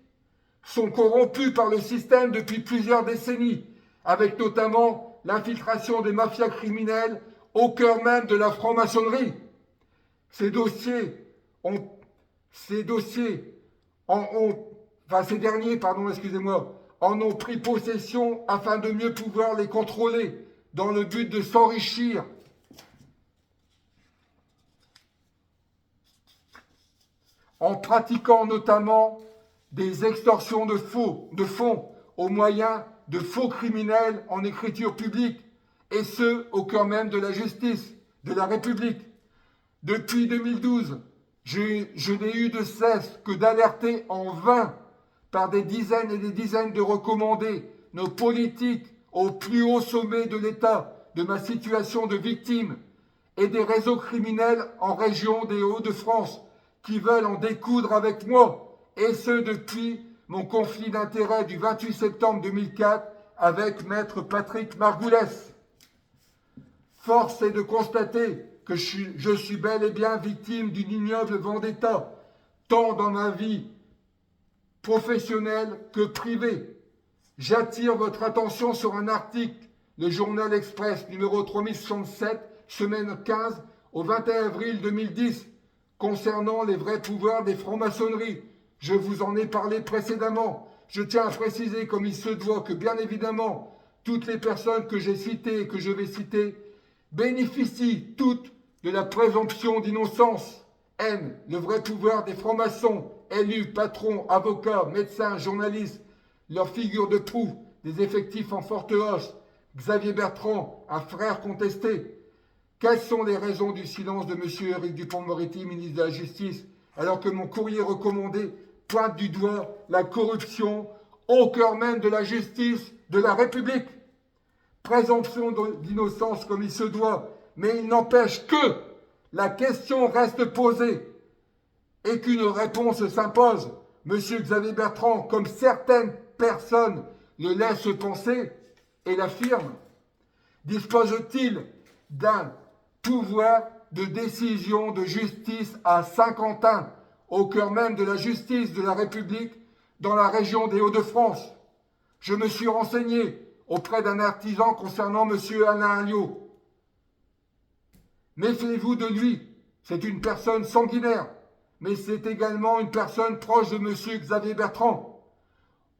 [SPEAKER 1] sont corrompus par le système depuis plusieurs décennies, avec notamment l'infiltration des mafias criminelles au cœur même de la franc-maçonnerie. Ces derniers, en ont pris possession afin de mieux pouvoir les contrôler, dans le but de s'enrichir. En pratiquant notamment des extorsions de fonds au moyen de faux criminels en écriture publique, et ce, au cœur même de la justice, de la République. Depuis 2012, je n'ai eu de cesse que d'alerter en vain, par des dizaines et des dizaines de recommandés, nos politiques au plus haut sommet de l'État de ma situation de victime et des réseaux criminels en région des Hauts-de-France qui veulent en découdre avec moi, et ce depuis mon conflit d'intérêts du 28 septembre 2004 avec maître Patrick Margoulès. Force est de constater que je suis bel et bien victime d'une ignoble vendetta, tant dans ma vie professionnelle que privée. J'attire votre attention sur un article, le Journal Express numéro 3067, semaine 15 au 21 avril 2010, concernant les vrais pouvoirs des francs-maçonneries. Je vous en ai parlé précédemment. Je tiens à préciser, comme il se doit, que bien évidemment, toutes les personnes que j'ai citées et que je vais citer bénéficient toutes de la présomption d'innocence. N, le vrai pouvoir des francs-maçons, élus, patrons, avocats, médecins, journalistes, leur figure de proue, des effectifs en forte hausse. Xavier Bertrand, un frère contesté. Quelles sont les raisons du silence de M. Éric Dupond-Moretti, ministre de la Justice, alors que mon courrier recommandé pointe du doigt la corruption au cœur même de la justice de la République? Présomption d'innocence comme il se doit, mais il n'empêche que la question reste posée et qu'une réponse s'impose. Monsieur Xavier Bertrand, comme certaines personnes le laissent penser et l'affirment, dispose-t-il d'un pouvoir de décision de justice à Saint-Quentin, au cœur même de la justice de la République, dans la région des Hauts-de-France? Je me suis renseigné auprès d'un artisan concernant M. Alain Alliot. Méfiez-vous de lui, c'est une personne sanguinaire, mais c'est également une personne proche de M. Xavier Bertrand.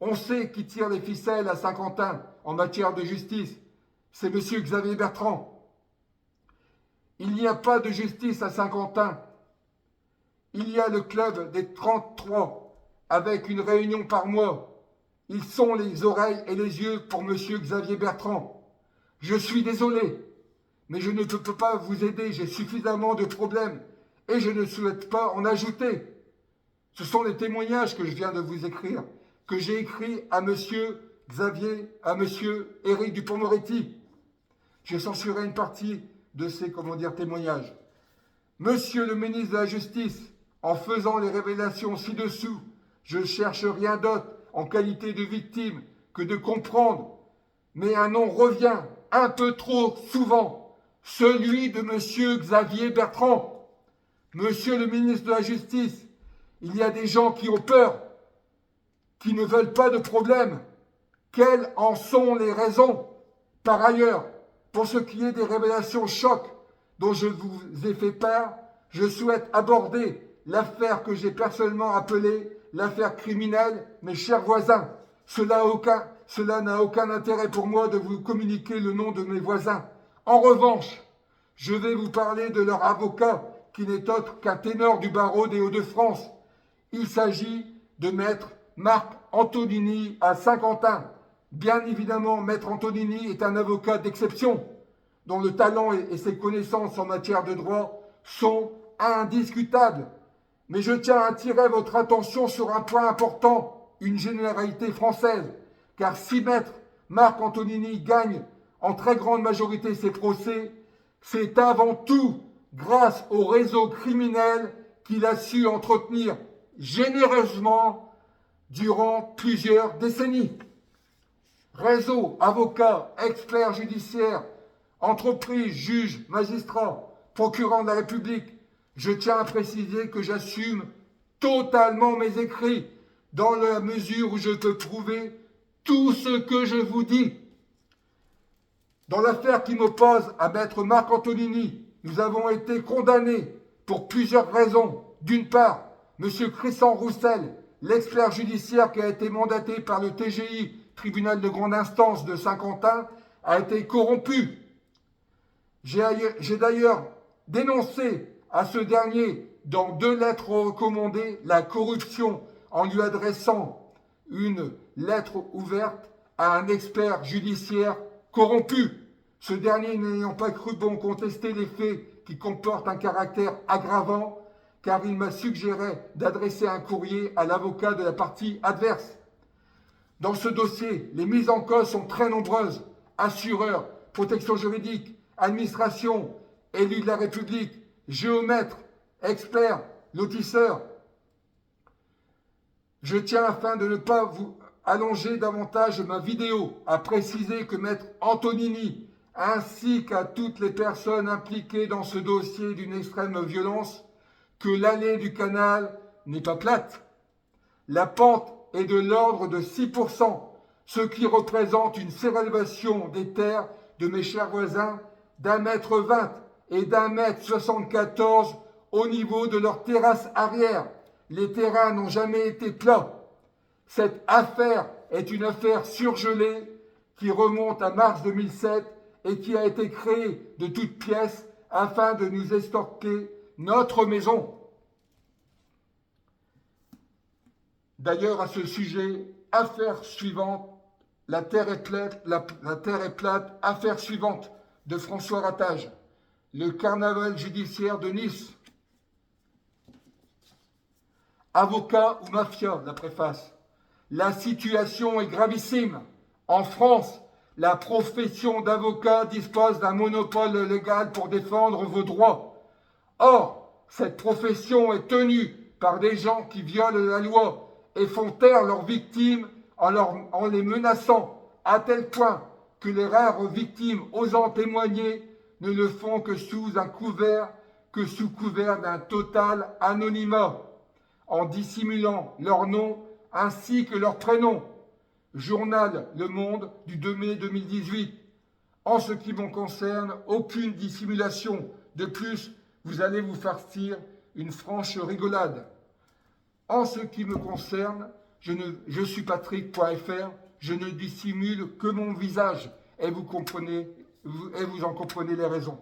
[SPEAKER 1] On sait qui tire les ficelles à Saint-Quentin en matière de justice, c'est M. Xavier Bertrand. Il n'y a pas de justice à Saint-Quentin. Il y a le club des 33, avec une réunion par mois. Ils sont les oreilles et les yeux pour M. Xavier Bertrand. Je suis désolé, mais je ne peux pas vous aider, j'ai suffisamment de problèmes et je ne souhaite pas en ajouter. Ce sont les témoignages que je viens de vous écrire, que j'ai écrits à M. Xavier, à M. Éric Dupond-Moretti. J'ai censuré une partie de ces, témoignages. Monsieur le ministre de la Justice, en faisant les révélations ci-dessous, je ne cherche rien d'autre en qualité de victime que de comprendre, mais un nom revient un peu trop souvent, celui de M. Xavier Bertrand. Monsieur le ministre de la Justice, il y a des gens qui ont peur, qui ne veulent pas de problème. Quelles en sont les raisons? Par ailleurs, pour ce qui est des révélations chocs dont je vous ai fait part, je souhaite aborder l'affaire que j'ai personnellement appelée l'affaire criminelle, mes chers voisins. Cela n'a aucun intérêt pour moi de vous communiquer le nom de mes voisins. En revanche, je vais vous parler de leur avocat, qui n'est autre qu'un ténor du barreau des Hauts-de-France. Il s'agit de maître Marc Antonini à Saint-Quentin. Bien évidemment, maître Antonini est un avocat d'exception, dont le talent et ses connaissances en matière de droit sont indiscutables. Mais je tiens à attirer votre attention sur un point important, une généralité française, car si maître Marc Antonini gagne en très grande majorité ses procès, c'est avant tout grâce au réseau criminel qu'il a su entretenir généreusement durant plusieurs décennies. Réseau, avocats, experts judiciaires, entreprises, juges, magistrats, procureurs de la République, je tiens à préciser que j'assume totalement mes écrits dans la mesure où je peux prouver tout ce que je vous dis. Dans l'affaire qui m'oppose à maître Marc Antonini, nous avons été condamnés pour plusieurs raisons. D'une part, M. Christian Roussel, l'expert judiciaire qui a été mandaté par le TGI, tribunal de grande instance de Saint-Quentin, a été corrompu. J'ai d'ailleurs dénoncé à ce dernier, dans 2 lettres recommandées, la corruption en lui adressant une lettre ouverte à un expert judiciaire corrompu. Ce dernier n'ayant pas cru bon contester les faits qui comportent un caractère aggravant, car il m'a suggéré d'adresser un courrier à l'avocat de la partie adverse. Dans ce dossier, les mises en cause sont très nombreuses. assureurs, protection juridique, administration, élus de la République, géomètres, experts, lotisseurs. Je tiens, afin de ne pas vous allonger davantage ma vidéo, à préciser que Maître Antonini, ainsi qu'à toutes les personnes impliquées dans ce dossier d'une extrême violence, que l'allée du canal n'est pas plate. La pente est de l'ordre de 6%, ce qui représente une surélévation des terres de mes chers voisins d'1,20 m et d'1,74 m au niveau de leur terrasse arrière. Les terrains n'ont jamais été plats. Cette affaire est une affaire surgelée qui remonte à mars 2007 et qui a été créée de toutes pièces afin de nous estorquer notre maison. D'ailleurs, à ce sujet, affaire suivante, la terre est plate, affaire suivante de François Ratage, le carnaval judiciaire de Nice. Avocat ou mafia, la préface. La situation est gravissime. En France, la profession d'avocat dispose d'un monopole légal pour défendre vos droits. Or, cette profession est tenue par des gens qui violent la loi et font taire leurs victimes en les menaçant, à tel point que les rares victimes osant témoigner ne le font que sous couvert d'un total anonymat, en dissimulant leur nom ainsi que leur prénom. Journal Le Monde du 2 mai 2018. En ce qui me concerne, aucune dissimulation. De plus, vous allez vous farcir une franche rigolade. En ce qui me concerne, je suis Patrick.fr, je ne dissimule que mon visage et vous en comprenez les raisons.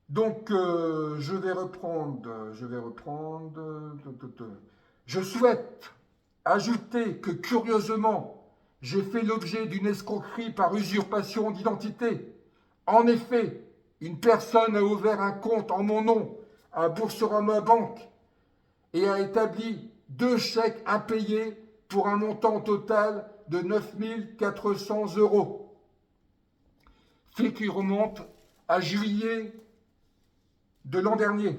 [SPEAKER 1] Donc, je vais reprendre. Je souhaite ajouter que, curieusement, j'ai fait l'objet d'une escroquerie par usurpation d'identité. En effet, une personne a ouvert un compte en mon nom à Boursorama Banque et a établi 2 chèques impayés pour un montant total de 9 400 €. Fait qui remonte à juillet de l'an dernier.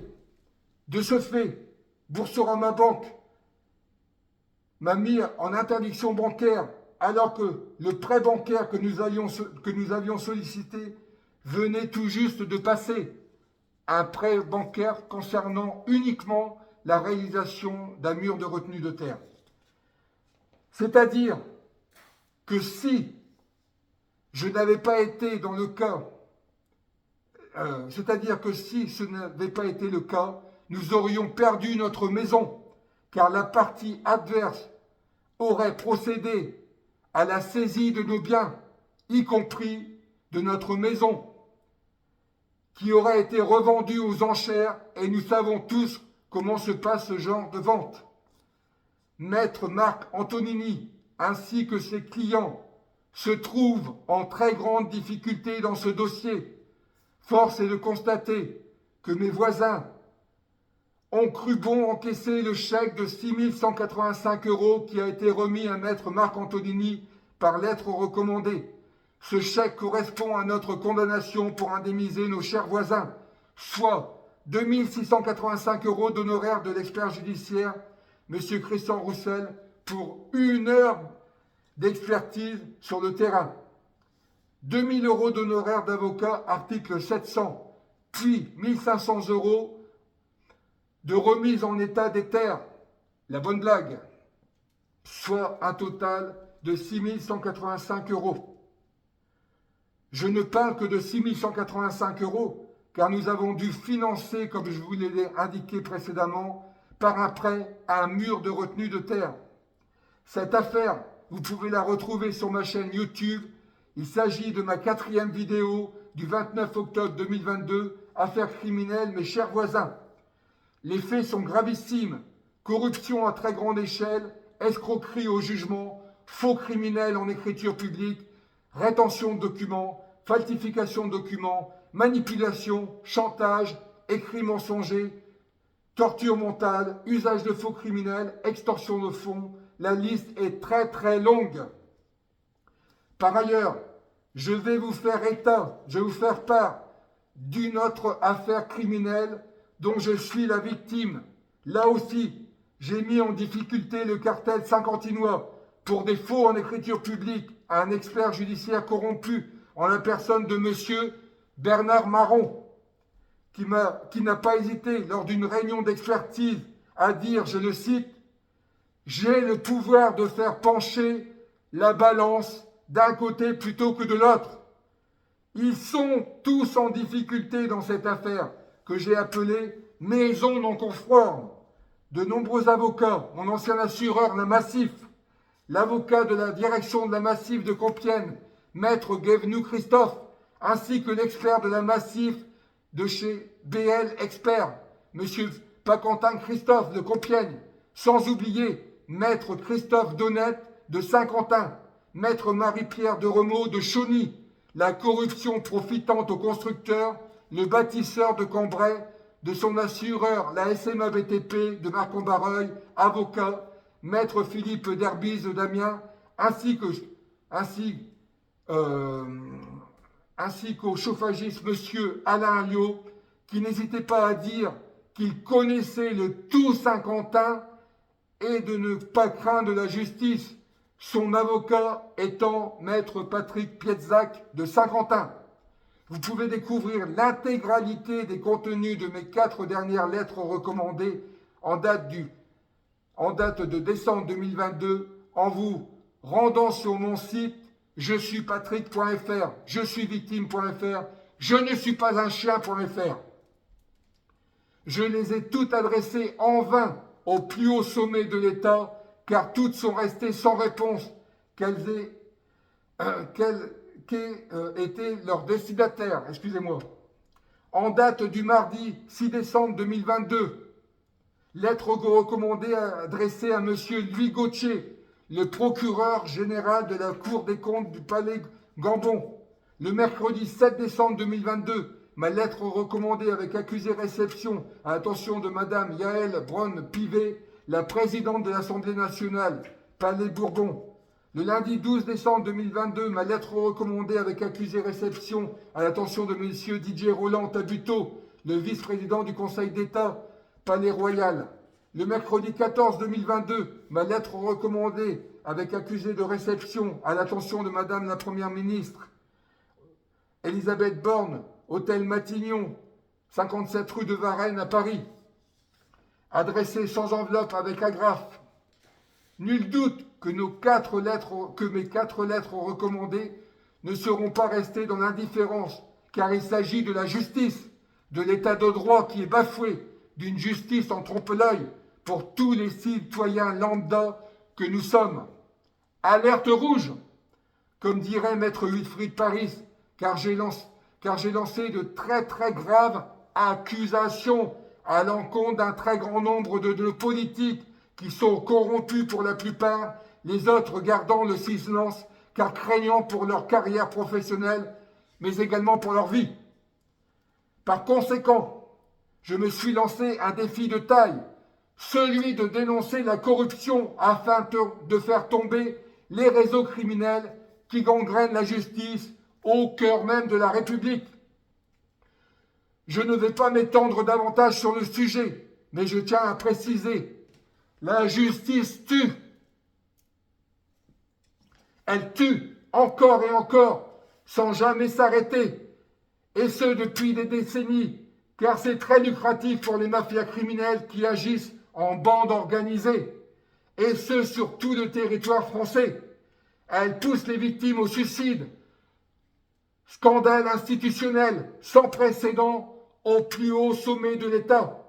[SPEAKER 1] De ce fait, Boursorama Banque m'a mis en interdiction bancaire alors que le prêt bancaire que nous avions sollicité venait tout juste de passer. Un prêt bancaire concernant uniquement la réalisation d'un mur de retenue de terre. C'est-à-dire que si je n'avais pas été dans le cas, si ce n'avait pas été le cas, nous aurions perdu notre maison, car la partie adverse aurait procédé à la saisie de nos biens, y compris de notre maison, qui aurait été revendue aux enchères, et nous savons tous comment se passe ce genre de vente. Maître Marc Antonini, ainsi que ses clients, se trouvent en très grande difficulté dans ce dossier. Force est de constater que mes voisins ont cru bon encaisser le chèque de 6 185 € qui a été remis à Maître Marc Antonini par lettre recommandée. Ce chèque correspond à notre condamnation pour indemniser nos chers voisins, soit 2 685 € d'honoraires de l'expert judiciaire, M. Christian Roussel, pour 1 heure d'expertise sur le terrain. 2 000 € d'honoraires d'avocat, article 700, puis 1 500 € de remise en état des terres, la bonne blague, soit un total de 6 185 €. Je ne parle que de 6 185 €, car nous avons dû financer, comme je vous l'ai indiqué précédemment, par un prêt à un mur de retenue de terre. Cette affaire, vous pouvez la retrouver sur ma chaîne YouTube. Il s'agit de ma 4e vidéo du 29 octobre 2022, affaire criminelle, mes chers voisins. Les faits sont gravissimes. Corruption à très grande échelle, escroquerie au jugement, faux criminels en écriture publique, rétention de documents, falsification de documents, manipulation, chantage, écrit mensonger, torture mentale, usage de faux criminels, extorsion de fonds. La liste est très très longue. Par ailleurs, je vais vous faire part d'une autre affaire criminelle dont je suis la victime. Là aussi, j'ai mis en difficulté le cartel saint-quentinois pour des faux en écriture publique à un expert judiciaire corrompu en la personne de monsieur Bernard Marron, qui n'a pas hésité lors d'une réunion d'expertise à dire, je le cite, « J'ai le pouvoir de faire pencher la balance d'un côté plutôt que de l'autre. » Ils sont tous en difficulté dans cette affaire que j'ai appelée maison non conforme. De nombreux avocats, mon ancien assureur, la Massif, l'avocat de la direction de la Massif de Compiègne, maître Guévenoux Christophe, ainsi que l'expert de la Massif de chez BL Expert, monsieur Paquentin Christophe de Compiègne, sans oublier maître Christophe Donnette de Saint-Quentin, maître Marie-Pierre de Remaux de Chauny, la corruption profitant aux constructeurs, le bâtisseur de Cambrai, de son assureur, la SMA BTP de Marcon-Barreuil, avocat, maître Philippe Derbise de Damien, ainsi qu'au chauffagiste monsieur Alain Alliot, qui n'hésitait pas à dire qu'il connaissait le tout Saint-Quentin et de ne pas craindre la justice, son avocat étant maître Patrick Pietzac de Saint-Quentin. Vous pouvez découvrir l'intégralité des contenus de mes 4 dernières lettres recommandées en date de décembre 2022 en vous rendant sur mon site je suis patrick.fr, je suis victime.fr, je ne suis pas un chien.fr. Je les ai toutes adressées en vain au plus haut sommet de l'État, car toutes sont restées sans réponse, quels étaient leurs destinataires. Excusez-moi. En date du mardi 6 décembre 2022, lettre recommandée adressée à M. Louis Gauthier, le procureur général de la Cour des comptes du Palais Gambon. Le mercredi 7 décembre 2022, ma lettre recommandée avec accusé réception à l'attention de Madame Yaël Braun-Pivet, la présidente de l'Assemblée nationale, Palais Bourbon. Le lundi 12 décembre 2022, ma lettre recommandée avec accusé réception à l'attention de M. Didier Roland Tabuteau, le vice-président du Conseil d'État, Palais Royal. Le mercredi 14 2022, ma lettre recommandée avec accusé de réception à l'attention de Madame la Première ministre, Elisabeth Borne, Hôtel Matignon, 57 rue de Varennes à Paris, adressée sans enveloppe avec agrafe. Nul doute que mes 4 lettres recommandées ne seront pas restées dans l'indifférence, car il s'agit de la justice, de l'état de droit qui est bafoué, d'une justice en trompe-l'œil pour tous les citoyens lambda que nous sommes. Alerte rouge, comme dirait maître Wilfried Paris, car j'ai lancé de très très graves accusations à l'encontre d'un très grand nombre de nos politiques qui sont corrompus pour la plupart, les autres gardant le silence car craignant pour leur carrière professionnelle, mais également pour leur vie. Par conséquent, je me suis lancé un défi de taille, celui de dénoncer la corruption afin de faire tomber les réseaux criminels qui gangrènent la justice au cœur même de la République. Je ne vais pas m'étendre davantage sur le sujet, mais je tiens à préciser, la justice tue. Elle tue encore et encore, sans jamais s'arrêter, et ce depuis des décennies, car c'est très lucratif pour les mafias criminelles qui agissent en bande organisée, et ce sur tout le territoire français. Elle pousse les victimes au suicide. Scandale institutionnel sans précédent au plus haut sommet de l'État.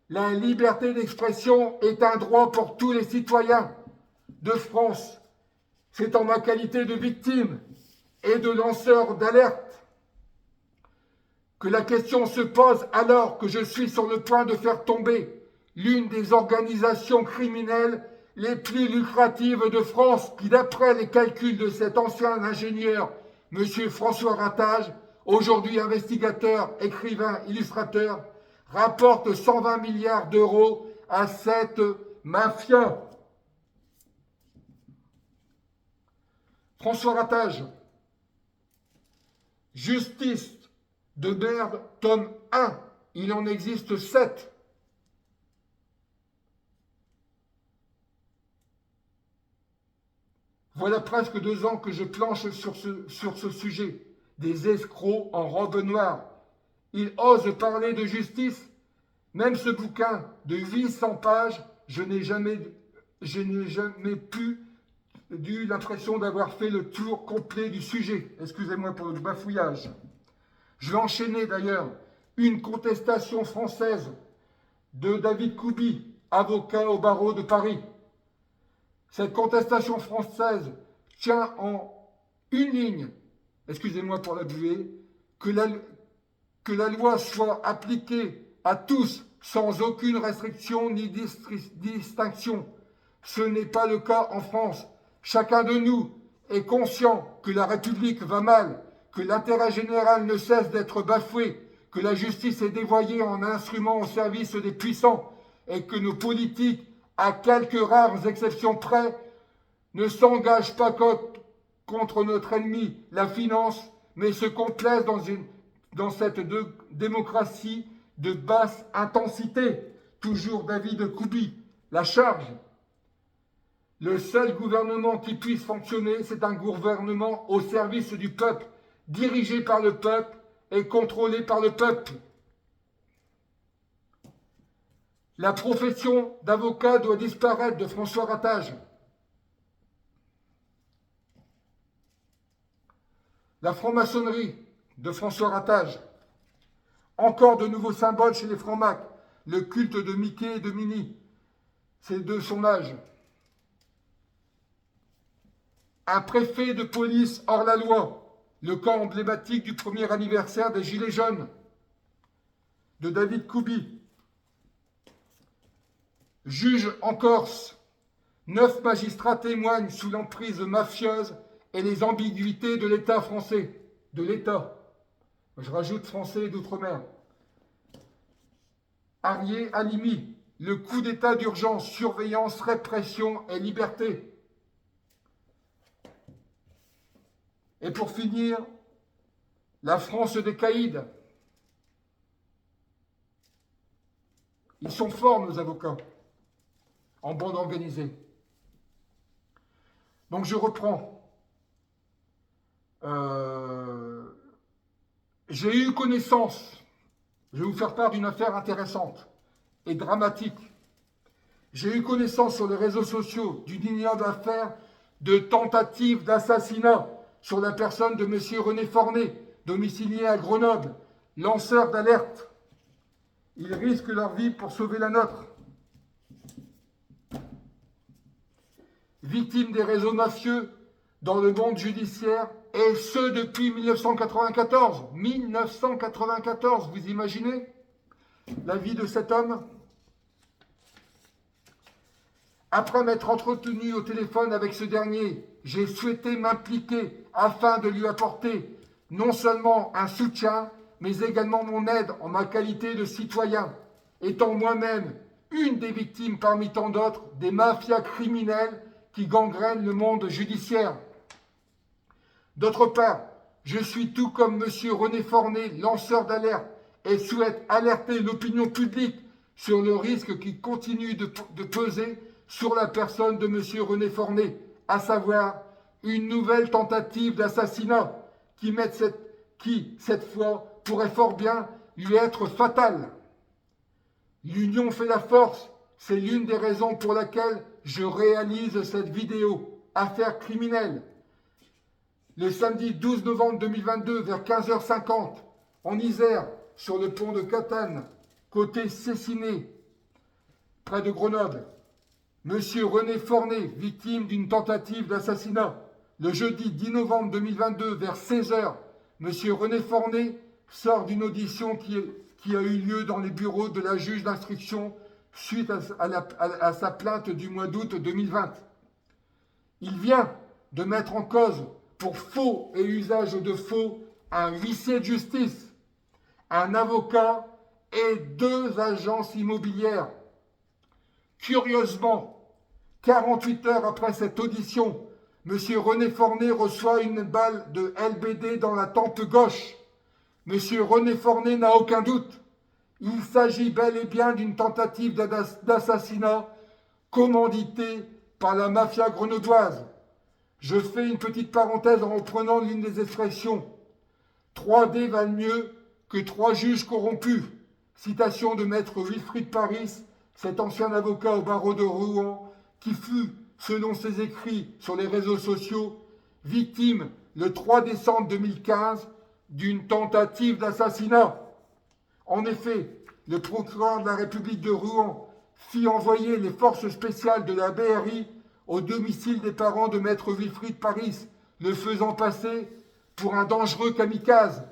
[SPEAKER 1] La liberté d'expression est un droit pour tous les citoyens de France. C'est en ma qualité de victime et de lanceur d'alerte que la question se pose alors que je suis sur le point de faire tomber l'une des organisations criminelles les plus lucratives de France qui, d'après les calculs de cet ancien ingénieur, M. François Ratage, aujourd'hui investigateur, écrivain, illustrateur, rapporte 120 milliards d'euros à cette mafia. François Ratage, Justice de merde, tome 1. Il en existe 7. Voilà presque 2 ans que je planche sur ce sujet. Des escrocs en robe noire. Ils osent parler de justice. Même ce bouquin de 800 pages, je n'ai jamais eu l'impression d'avoir fait le tour complet du sujet. Excusez-moi pour le bafouillage. Je vais enchaîner d'ailleurs une contestation française de David Koubi, avocat au barreau de Paris. Cette contestation française tient en une ligne, excusez-moi pour la buée, que la loi soit appliquée à tous sans aucune restriction ni distinction. Ce n'est pas le cas en France. Chacun de nous est conscient que la République va mal, que l'intérêt général ne cesse d'être bafoué, que la justice est dévoyée en instrument au service des puissants et que nos politiques, à quelques rares exceptions près, ne s'engagent pas contre notre ennemi, la finance, mais se complaisent dans cette démocratie de basse intensité. Toujours David Koubi. La charge. Le seul gouvernement qui puisse fonctionner, c'est un gouvernement au service du peuple, dirigé par le peuple et contrôlé par le peuple. La profession d'avocat doit disparaître de François Ratage. La franc-maçonnerie de François Ratage. Encore de nouveaux symboles chez les francs-macs. Le culte de Mickey et de Minnie. C'est de son âge. Un préfet de police hors la loi. Le camp emblématique du premier anniversaire des Gilets jaunes. De David Koubi. Juge en Corse. 9 magistrats témoignent sous l'emprise mafieuse et les ambiguïtés de l'État français. De l'État. Je rajoute français d'outre-mer. Arié Halimi. Le coup d'état d'urgence, surveillance, répression et liberté. Et pour finir, la France des caïds. Ils sont forts, nos avocats, en bande organisée. Donc je reprends. J'ai eu connaissance, je vais vous faire part d'une affaire intéressante et dramatique. J'ai eu connaissance sur les réseaux sociaux d'une ignoble affaire de tentative d'assassinat sur la personne de M. René Fornet, domicilié à Grenoble, lanceur d'alerte. Ils risquent leur vie pour sauver la nôtre. Victimes des réseaux mafieux dans le monde judiciaire, et ce depuis 1994. 1994, vous imaginez la vie de cet homme? Après m'être entretenu au téléphone avec ce dernier, j'ai souhaité m'impliquer afin de lui apporter non seulement un soutien, mais également mon aide en ma qualité de citoyen, étant moi-même une des victimes parmi tant d'autres des mafias criminelles qui gangrènent le monde judiciaire. D'autre part, je suis tout comme M. René Fornet, lanceur d'alerte, et souhaite alerter l'opinion publique sur le risque qui continue de peser sur la personne de M. René Fornet, à savoir une nouvelle tentative d'assassinat qui, cette fois, pourrait fort bien lui être fatale. L'union fait la force, c'est l'une des raisons pour laquelle je réalise cette vidéo. Affaire criminelle. Le samedi 12 novembre 2022, vers 15h50, en Isère, sur le pont de Catane, côté Cessiné, près de Grenoble, Monsieur René Fornet, victime d'une tentative d'assassinat. Le jeudi 10 novembre 2022, vers 16h, Monsieur René Fornet sort d'une audition qui a eu lieu dans les bureaux de la juge d'instruction suite à sa plainte du mois d'août 2020. Il vient de mettre en cause pour faux et usage de faux un huissier de justice, un avocat et 2 agences immobilières. Curieusement, 48 heures après cette audition, Monsieur René Forné reçoit une balle de LBD dans la tempe gauche. Monsieur René Forné n'a aucun doute. Il s'agit bel et bien d'une tentative d'assassinat commanditée par la mafia grenobloise. Je fais une petite parenthèse en reprenant l'une des expressions. 3D valent mieux que 3 juges corrompus. Citation de maître Wilfried Paris, cet ancien avocat au barreau de Rouen, qui fut, selon ses écrits sur les réseaux sociaux, victime le 3 décembre 2015 d'une tentative d'assassinat. En effet, le procureur de la République de Rouen fit envoyer les forces spéciales de la BRI au domicile des parents de maître Wilfried Paris, le faisant passer pour un dangereux kamikaze,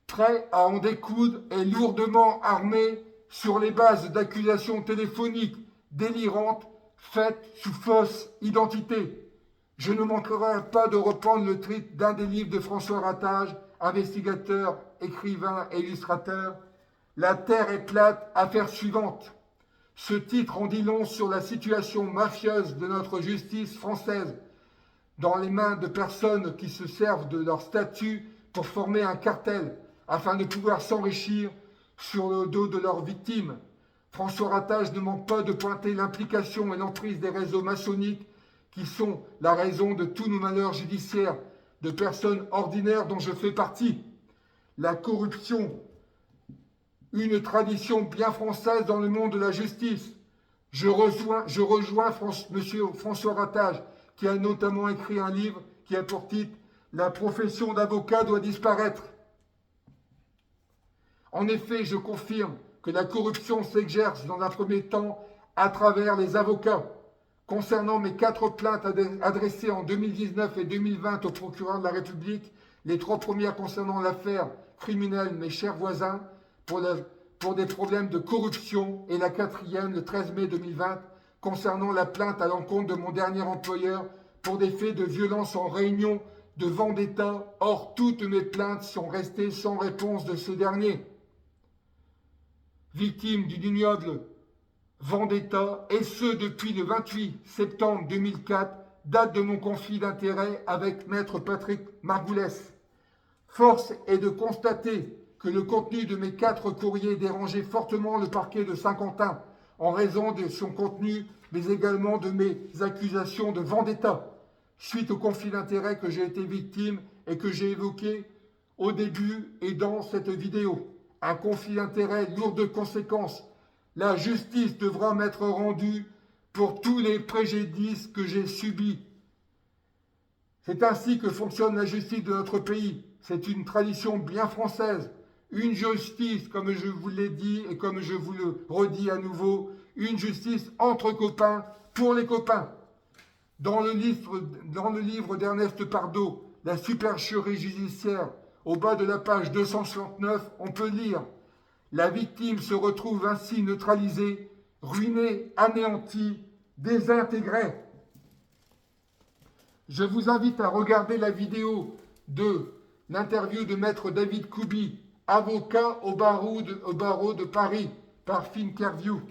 [SPEAKER 1] prêt à en découdre et lourdement armé sur les bases d'accusations téléphoniques délirantes faites sous fausse identité. Je ne manquerai pas de reprendre le titre d'un des livres de François Ratage, investigateur, écrivain et illustrateur, La Terre est plate, affaire suivante. Ce titre en dit long sur la situation mafieuse de notre justice française, dans les mains de personnes qui se servent de leur statut pour former un cartel, afin de pouvoir s'enrichir sur le dos de leurs victimes. François Ratage ne manque pas de pointer l'implication et l'emprise des réseaux maçonniques qui sont la raison de tous nos malheurs judiciaires, de personnes ordinaires dont je fais partie. La corruption, une tradition bien française dans le monde de la justice. Je rejoins Monsieur François Ratage, qui a notamment écrit un livre qui a pour titre « La profession d'avocat doit disparaître ». En effet, je confirme que la corruption s'exerce dans un premier temps à travers les avocats. Concernant mes 4 plaintes adressées en 2019 et 2020 au procureur de la République, les 3 premières concernant l'affaire criminelle Mes chers voisins, pour des problèmes de corruption, et la 4e, le 13 mai 2020, concernant la plainte à l'encontre de mon dernier employeur pour des faits de violence en réunion de vendetta. Or, toutes mes plaintes sont restées sans réponse de ce dernier. Victime d'une ignoble vendetta, et ce depuis le 28 septembre 2004, date de mon conflit d'intérêts avec maître Patrick Margoulès. Force est de constater que le contenu de mes 4 courriers dérangeait fortement le parquet de Saint-Quentin, en raison de son contenu, mais également de mes accusations de vendetta, suite au conflit d'intérêts que j'ai été victime et que j'ai évoqué au début et dans cette vidéo. Un conflit d'intérêts lourd de conséquences. La justice devra m'être rendue pour tous les préjudices que j'ai subis. C'est ainsi que fonctionne la justice de notre pays. C'est une tradition bien française. Une justice, comme je vous l'ai dit et comme je vous le redis à nouveau, une justice entre copains, pour les copains. Dans le livre d'Ernest Pardo, La supercherie judiciaire, au bas de la page 269, on peut lire « La victime se retrouve ainsi neutralisée, ruinée, anéantie, désintégrée. » Je vous invite à regarder la vidéo de l'interview de maître David Koubi, avocat au barreau de Paris, par Finkerview.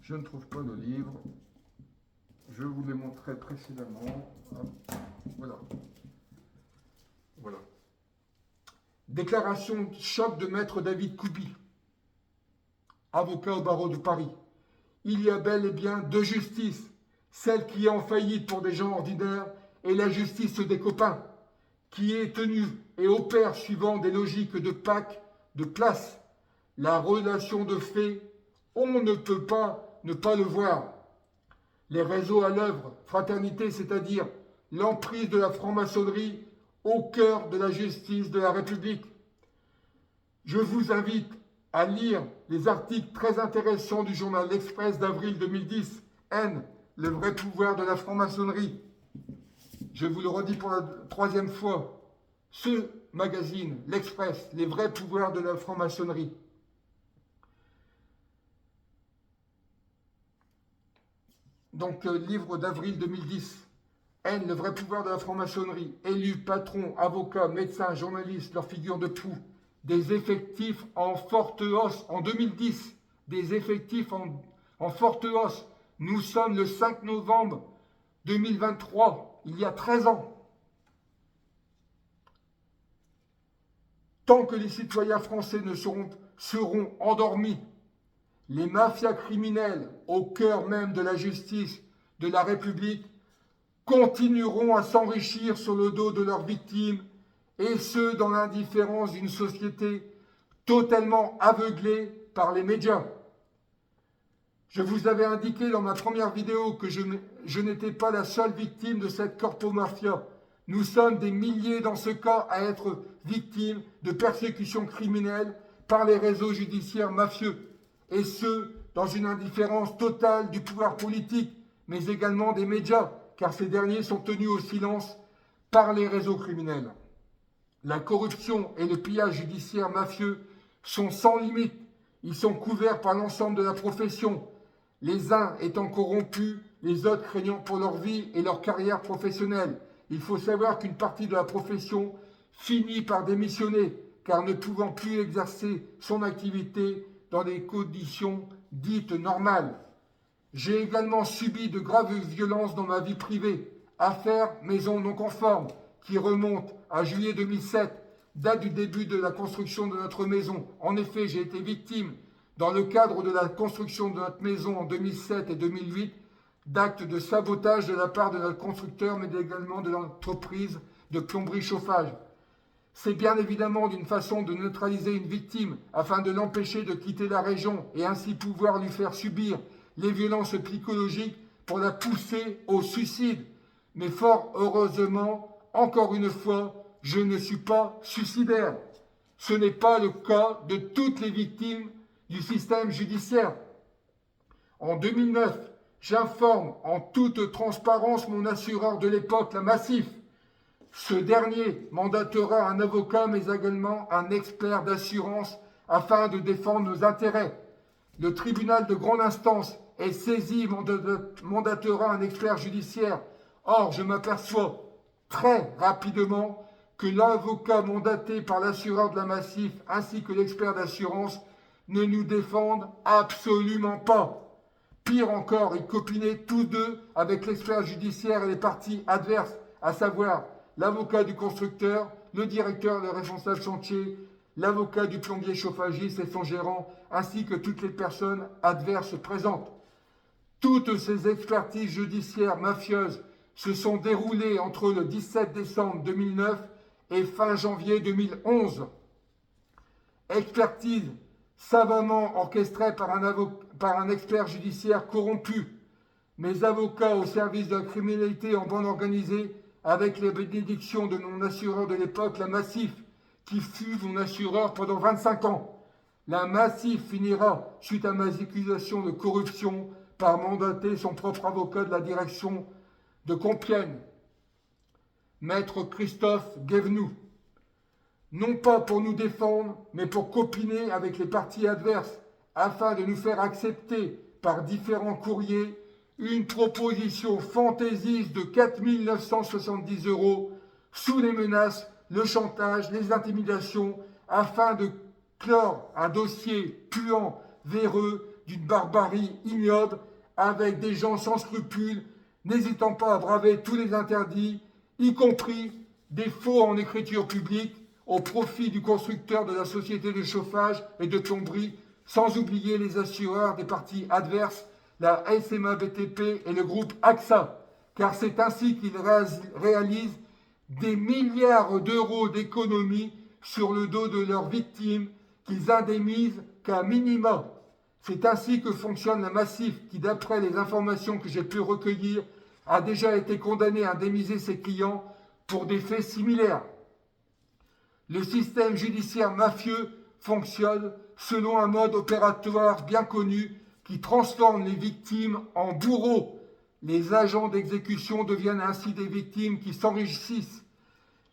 [SPEAKER 1] Je ne trouve pas le livre. Je vous l'ai montré précédemment. Voilà. Voilà. Déclaration choc de maître David Koubi, avocat au barreau de Paris. Il y a bel et bien 2 justices, celle qui est en faillite pour des gens ordinaires et la justice des copains, qui est tenue et opère suivant des logiques de Pâques, de place. La relation de fait, on ne peut pas ne pas le voir. Les réseaux à l'œuvre, fraternité, c'est-à-dire l'emprise de la franc-maçonnerie au cœur de la justice de la République. Je vous invite à lire les articles très intéressants du journal L'Express d'avril 2010, N, le vrai pouvoir de la franc-maçonnerie. Je vous le redis pour la 3e fois, ce magazine, L'Express, les vrais pouvoirs de la franc-maçonnerie. Donc, livre d'avril 2010. haine, le vrai pouvoir de la franc-maçonnerie, élus, patrons, avocats, médecins, journalistes, leur figure de proue, des effectifs en forte hausse en 2010, des effectifs en forte hausse. Nous sommes le 5 novembre 2023, il y a 13 ans. Tant que les citoyens français ne seront endormis, les mafias criminelles au cœur même de la justice de la République continueront à s'enrichir sur le dos de leurs victimes, et ce, dans l'indifférence d'une société totalement aveuglée par les médias. Je vous avais indiqué dans ma première vidéo que je n'étais pas la seule victime de cette corpomafia. Nous sommes des milliers dans ce cas à être victimes de persécutions criminelles par les réseaux judiciaires mafieux, et ce, dans une indifférence totale du pouvoir politique, mais également des médias, car ces derniers sont tenus au silence par les réseaux criminels. La corruption et le pillage judiciaire mafieux sont sans limite. Ils sont couverts par l'ensemble de la profession, les uns étant corrompus, les autres craignant pour leur vie et leur carrière professionnelle. Il faut savoir qu'une partie de la profession finit par démissionner, car ne pouvant plus exercer son activité dans des conditions dites normales. J'ai également subi de graves violences dans ma vie privée, affaire maison non conforme, qui remonte à juillet 2007, date du début de la construction de notre maison. En effet, j'ai été victime, dans le cadre de la construction de notre maison en 2007 et 2008, d'actes de sabotage de la part de notre constructeur, mais également de l'entreprise de plomberie chauffage. C'est bien évidemment d'une façon de neutraliser une victime, afin de l'empêcher de quitter la région et ainsi pouvoir lui faire subir les violences psychologiques pour la pousser au suicide. Mais fort heureusement, encore une fois, je ne suis pas suicidaire. Ce n'est pas le cas de toutes les victimes du système judiciaire. En 2009, j'informe en toute transparence mon assureur de l'époque, la Massif. Ce dernier mandatera un avocat, mais également un expert d'assurance afin de défendre nos intérêts. Le tribunal de grande instance est saisi, mandatera un expert judiciaire. Or, je m'aperçois très rapidement que l'avocat mandaté par l'assureur de la Massif ainsi que l'expert d'assurance ne nous défendent absolument pas. Pire encore, ils copinaient tous deux avec l'expert judiciaire et les parties adverses, à savoir l'avocat du constructeur, le directeur et le responsable chantier, l'avocat du plombier chauffagiste et son gérant, ainsi que toutes les personnes adverses présentes. Toutes ces expertises judiciaires mafieuses se sont déroulées entre le 17 décembre 2009 et fin janvier 2011. Expertise savamment orchestrée par un expert judiciaire corrompu. Mes avocats au service de la criminalité en bande organisée, avec les bénédictions de mon assureur de l'époque, la Massif, qui fut mon assureur pendant 25 ans. La Massif finira, suite à mes accusations de corruption, par mandater son propre avocat de la direction de Compiègne, maître Christophe Guévenoux. Non pas pour nous défendre, mais pour copiner avec les parties adverses, afin de nous faire accepter par différents courriers une proposition fantaisiste de 4 970 € sous les menaces, le chantage, les intimidations, afin de clore un dossier puant, véreux, d'une barbarie ignoble, avec des gens sans scrupules, n'hésitant pas à braver tous les interdits, y compris des faux en écriture publique, au profit du constructeur de la société de chauffage et de plomberie, sans oublier les assureurs des parties adverses, la SMA BTP et le groupe AXA, car c'est ainsi qu'ils réalisent des milliards d'euros d'économies sur le dos de leurs victimes qu'ils indemnisent qu'à minima. C'est ainsi que fonctionne la Massif qui, d'après les informations que j'ai pu recueillir, a déjà été condamné à indemniser ses clients pour des faits similaires. Le système judiciaire mafieux fonctionne selon un mode opératoire bien connu qui transforme les victimes en bourreaux. Les agents d'exécution deviennent ainsi des victimes qui s'enrichissent.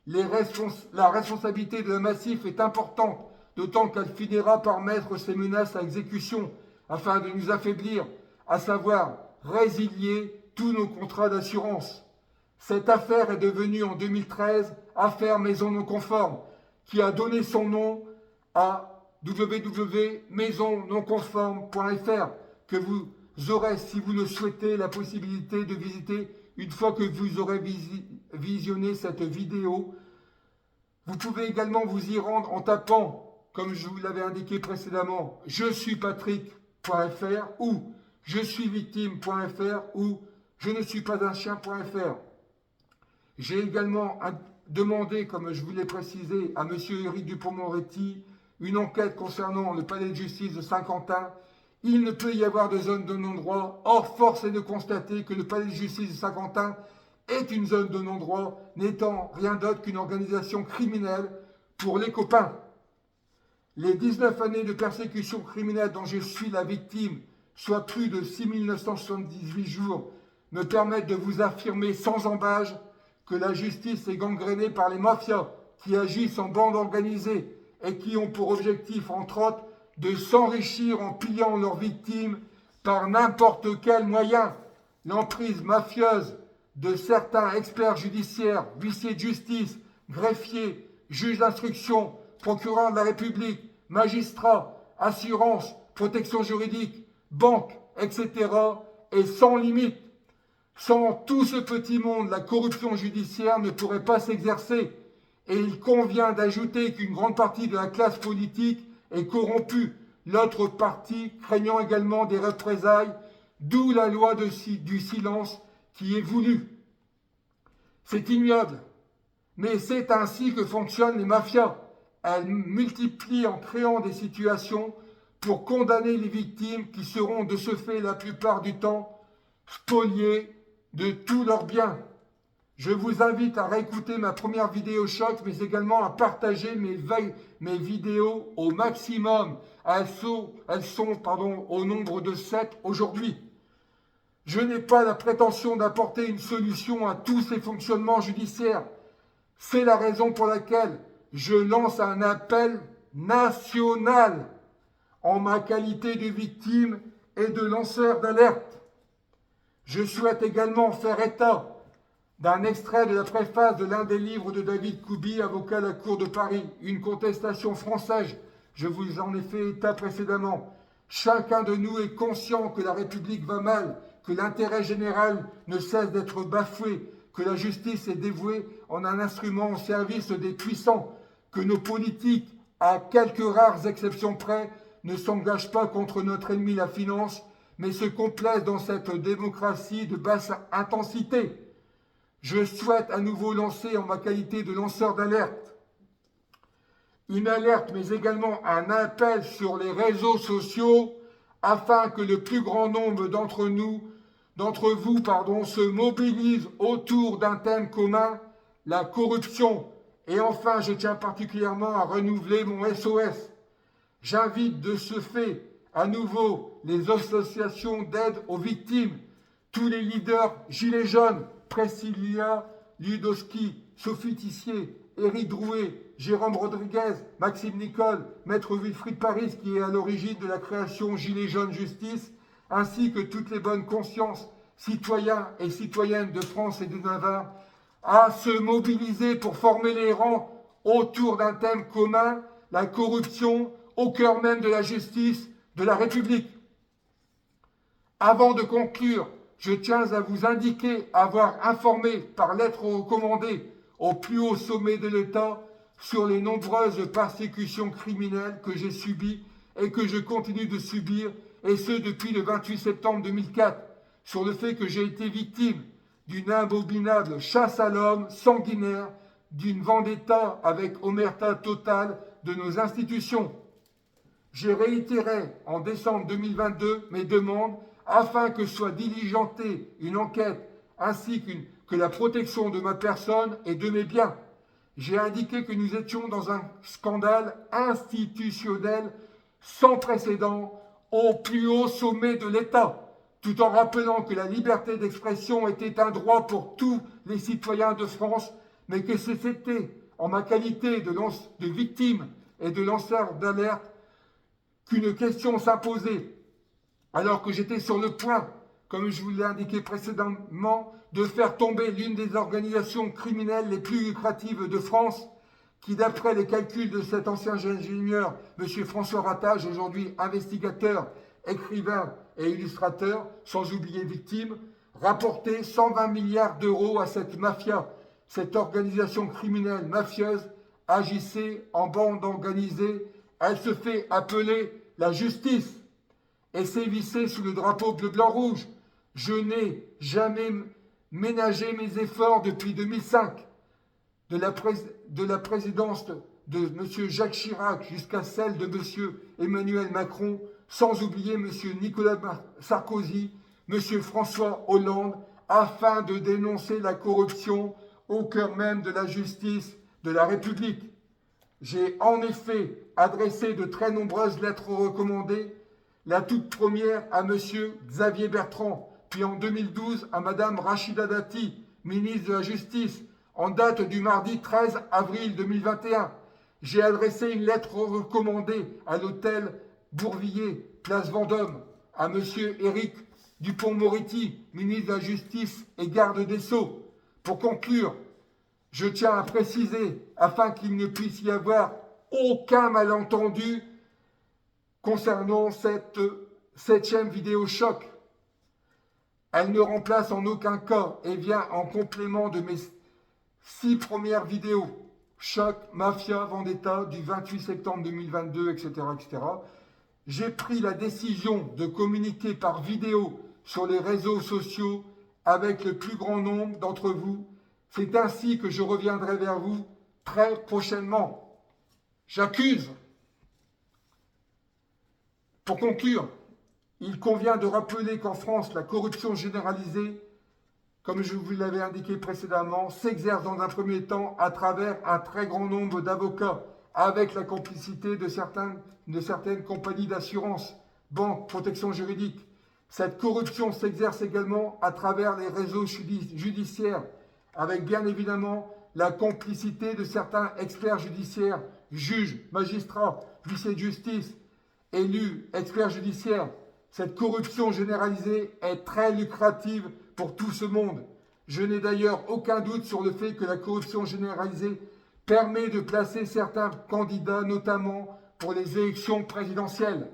[SPEAKER 1] La responsabilité de la Massif est importante, d'autant qu'elle finira par mettre ses menaces à exécution afin de nous affaiblir, à savoir résilier tous nos contrats d'assurance. Cette affaire est devenue en 2013 affaire Maison non conforme, qui a donné son nom à www.maisonnonconforme.fr, que vous aurez, si vous le souhaitez, la possibilité de visiter une fois que vous aurez visionné cette vidéo. Vous pouvez également vous y rendre en tapant, comme je vous l'avais indiqué précédemment, je suis patrick.fr ou je suis victime.fr ou je ne suis pas un chien.fr. J'ai également demandé, comme je vous l'ai précisé, à M. Éric Dupond-Moretti une enquête concernant le palais de justice de Saint-Quentin. Il ne peut y avoir de zone de non-droit. Or, force est de constater que le palais de justice de Saint-Quentin est une zone de non-droit, n'étant rien d'autre qu'une organisation criminelle pour les copains. Les 19 années de persécution criminelle dont je suis la victime, soit plus de 6 978 jours, me permettent de vous affirmer sans embâche que la justice est gangrénée par les mafias qui agissent en bande organisée et qui ont pour objectif, entre autres, de s'enrichir en pillant leurs victimes par n'importe quel moyen. L'emprise mafieuse de certains experts judiciaires, huissiers de justice, greffiers, juges d'instruction, procureurs de la République, magistrats, assurances, protection juridique, banques, etc. est sans limite. Sans tout ce petit monde, la corruption judiciaire ne pourrait pas s'exercer. Et il convient d'ajouter qu'une grande partie de la classe politique est corrompue, l'autre partie craignant également des représailles, d'où la loi du silence qui est voulue. C'est ignoble, mais c'est ainsi que fonctionnent les mafias. Elles multiplient en créant des situations pour condamner les victimes qui seront de ce fait la plupart du temps spoliées de tous leurs biens. Je vous invite à réécouter ma première vidéo choc, mais également à partager mes vidéos au maximum. Elles sont au nombre de 7 aujourd'hui. Je n'ai pas la prétention d'apporter une solution à tous ces fonctionnements judiciaires. C'est la raison pour laquelle je lance un appel national en ma qualité de victime et de lanceur d'alerte. Je souhaite également faire état d'un extrait de la préface de l'un des livres de David Kubi, avocat à la Cour de Paris, une contestation française. Je vous en ai fait état précédemment. Chacun de nous est conscient que la République va mal, que l'intérêt général ne cesse d'être bafoué, que la justice est dévouée en un instrument au service des puissants, que nos politiques, à quelques rares exceptions près, ne s'engagent pas contre notre ennemi la finance, mais se complaisent dans cette démocratie de basse intensité. Je souhaite à nouveau lancer en ma qualité de lanceur d'alerte une alerte, mais également un appel sur les réseaux sociaux afin que le plus grand nombre d'entre vous, se mobilise autour d'un thème commun, la corruption. Et enfin, je tiens particulièrement à renouveler mon SOS. J'invite de ce fait à nouveau les associations d'aide aux victimes, tous les leaders gilets jaunes, Priscilla Ludowski, Sophie Tissier, Éric Drouet, Jérôme Rodriguez, Maxime Nicole, Maître Wilfried Paris, qui est à l'origine de la création Gilets jaunes Justice, ainsi que toutes les bonnes consciences, citoyens et citoyennes de France et de Navarre, à se mobiliser pour former les rangs autour d'un thème commun, la corruption, au cœur même de la justice de la République. Avant de conclure, je tiens à vous indiquer avoir informé par lettre recommandée au plus haut sommet de l'État sur les nombreuses persécutions criminelles que j'ai subies et que je continue de subir, et ce depuis le 28 septembre 2004, sur le fait que j'ai été victime d'une abominable chasse à l'homme sanguinaire, d'une vendetta avec omerta totale de nos institutions. J'ai réitéré en décembre 2022 mes demandes afin que soit diligentée une enquête ainsi que la protection de ma personne et de mes biens. J'ai indiqué que nous étions dans un scandale institutionnel sans précédent au plus haut sommet de l'État, tout en rappelant que la liberté d'expression était un droit pour tous les citoyens de France, mais que c'était en ma qualité de victime et de lanceur d'alerte qu'une question s'imposait, alors que j'étais sur le point, comme je vous l'ai indiqué précédemment, de faire tomber l'une des organisations criminelles les plus lucratives de France, qui, d'après les calculs de cet ancien ingénieur, M. François Ratage, aujourd'hui investigateur, écrivain et illustrateur, sans oublier victime, rapportait 120 milliards d'euros à cette mafia. Cette organisation criminelle mafieuse agissait en bande organisée. Elle se fait appeler la justice et sévissait sous le drapeau bleu-blanc-rouge. Je n'ai jamais ménagé mes efforts depuis 2005, de la présidence de M. Jacques Chirac jusqu'à celle de M. Emmanuel Macron, sans oublier M. Nicolas Sarkozy, M. François Hollande, afin de dénoncer la corruption au cœur même de la justice de la République. J'ai en effet adressé de très nombreuses lettres recommandées, la toute première à M. Xavier Bertrand, puis en 2012 à Mme Rachida Dati, ministre de la Justice, en date du mardi 13 avril 2021. J'ai adressé une lettre recommandée à l'hôtel Bourvilliers, place Vendôme, à M. Éric Dupond-Moretti, ministre de la Justice et garde des Sceaux. Pour conclure, je tiens à préciser, afin qu'il ne puisse y avoir aucun malentendu concernant cette 7e vidéo choc. Elle ne remplace en aucun cas et vient en complément de mes 6 premières vidéos choc, mafia, vendetta du 28 septembre 2022, etc., etc. J'ai pris la décision de communiquer par vidéo sur les réseaux sociaux avec le plus grand nombre d'entre vous. C'est ainsi que je reviendrai vers vous très prochainement. J'accuse. Pour conclure, il convient de rappeler qu'en France, la corruption généralisée, comme je vous l'avais indiqué précédemment, s'exerce dans un premier temps à travers un très grand nombre d'avocats, avec la complicité de certaines compagnies d'assurance, banques, protection juridique. Cette corruption s'exerce également à travers les réseaux judiciaires, avec bien évidemment la complicité de certains experts judiciaires, juges, magistrats, huissiers de justice, élus, experts judiciaires. Cette corruption généralisée est très lucrative pour tout ce monde. Je n'ai d'ailleurs aucun doute sur le fait que la corruption généralisée permet de placer certains candidats, notamment pour les élections présidentielles.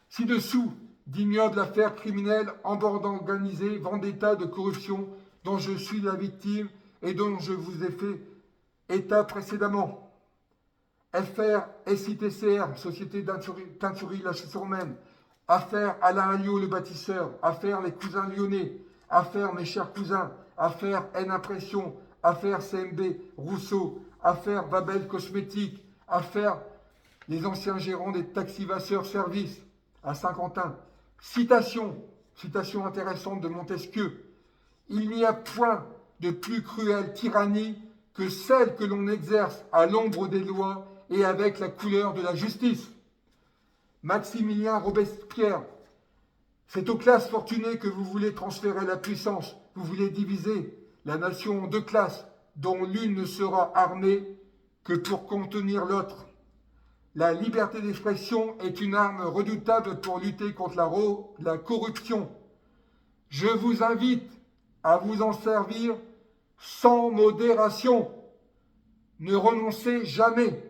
[SPEAKER 1] Ci-dessous, d'ignobles affaires criminelles en bande organisée, vendetta de corruption dont je suis la victime et dont je vous ai fait état précédemment. Affaire SITCR, Société Teinturerie La Chaux-sur-Maine, affaire Alain Alliot le bâtisseur, affaire les cousins lyonnais, affaire mes chers cousins, affaire N-Impression, affaire CMB Rousseau, affaire Babel Cosmétique, affaire les anciens gérants des taxi-vasseurs service à Saint-Quentin. Citation intéressante de Montesquieu. Il n'y a point de plus cruelle tyrannie que celle que l'on exerce à l'ombre des lois et avec la couleur de la justice. Maximilien Robespierre, c'est aux classes fortunées que vous voulez transférer la puissance. Vous voulez diviser la nation en 2 classes, dont l'une ne sera armée que pour contenir l'autre. La liberté d'expression est une arme redoutable pour lutter contre la corruption. Je vous invite à vous en servir sans modération. Ne renoncez jamais.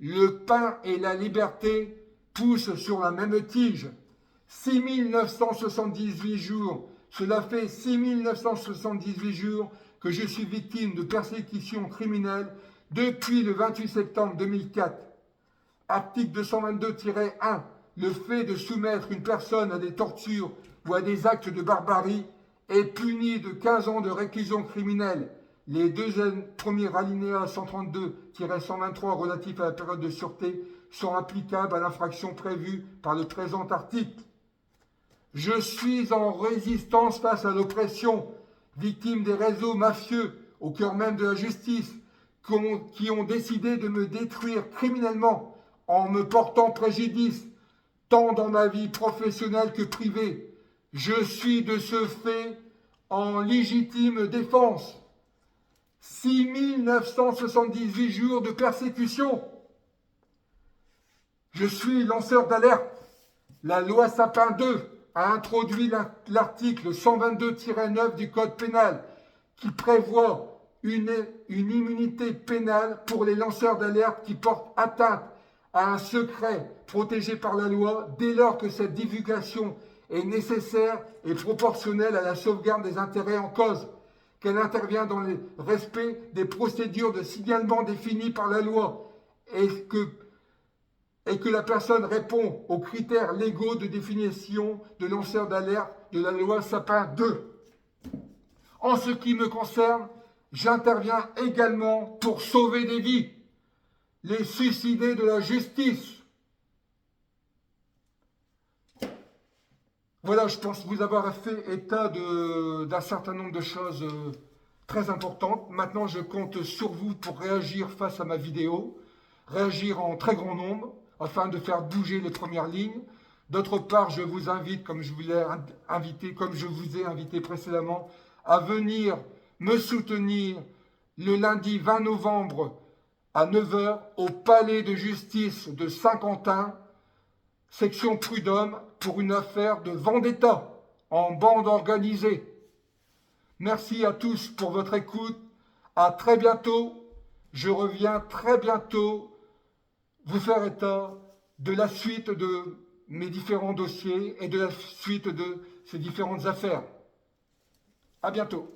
[SPEAKER 1] Le pain et la liberté poussent sur la même tige. 6978 jours, cela fait 6978 jours que je suis victime de persécutions criminelles depuis le 28 septembre 2004. Article 222-1, le fait de soumettre une personne à des tortures ou à des actes de barbarie est puni de 15 ans de réclusion criminelle. Les 2 premiers alinéas 132-123 relatifs à la période de sûreté sont applicables à l'infraction prévue par le présent article. Je suis en résistance face à l'oppression, victime des réseaux mafieux au cœur même de la justice, qui ont décidé de me détruire criminellement en me portant préjudice, tant dans ma vie professionnelle que privée. Je suis de ce fait en légitime défense. 6978 jours de persécution. Je suis lanceur d'alerte. La loi Sapin 2 a introduit l'article 122-9 du Code pénal qui prévoit une immunité pénale pour les lanceurs d'alerte qui portent atteinte à un secret protégé par la loi dès lors que cette divulgation est nécessaire et proportionnelle à la sauvegarde des intérêts en cause, qu'elle intervient dans le respect des procédures de signalement définies par la loi et que la personne répond aux critères légaux de définition de lanceur d'alerte de la loi Sapin 2. En ce qui me concerne, j'interviens également pour sauver des vies, les suicidés de la justice. Voilà, je pense vous avoir fait état d'un certain nombre de choses très importantes. Maintenant, je compte sur vous pour réagir face à ma vidéo, réagir en très grand nombre, afin de faire bouger les premières lignes. D'autre part, je vous invite, comme je vous ai invité précédemment, à venir me soutenir le lundi 20 novembre à 9 h au Palais de justice de Saint-Quentin, section Prud'homme, pour une affaire de vendetta en bande organisée. Merci à tous pour votre écoute. À très bientôt. Je reviens très bientôt vous faire état de la suite de mes différents dossiers et de la suite de ces différentes affaires. À bientôt.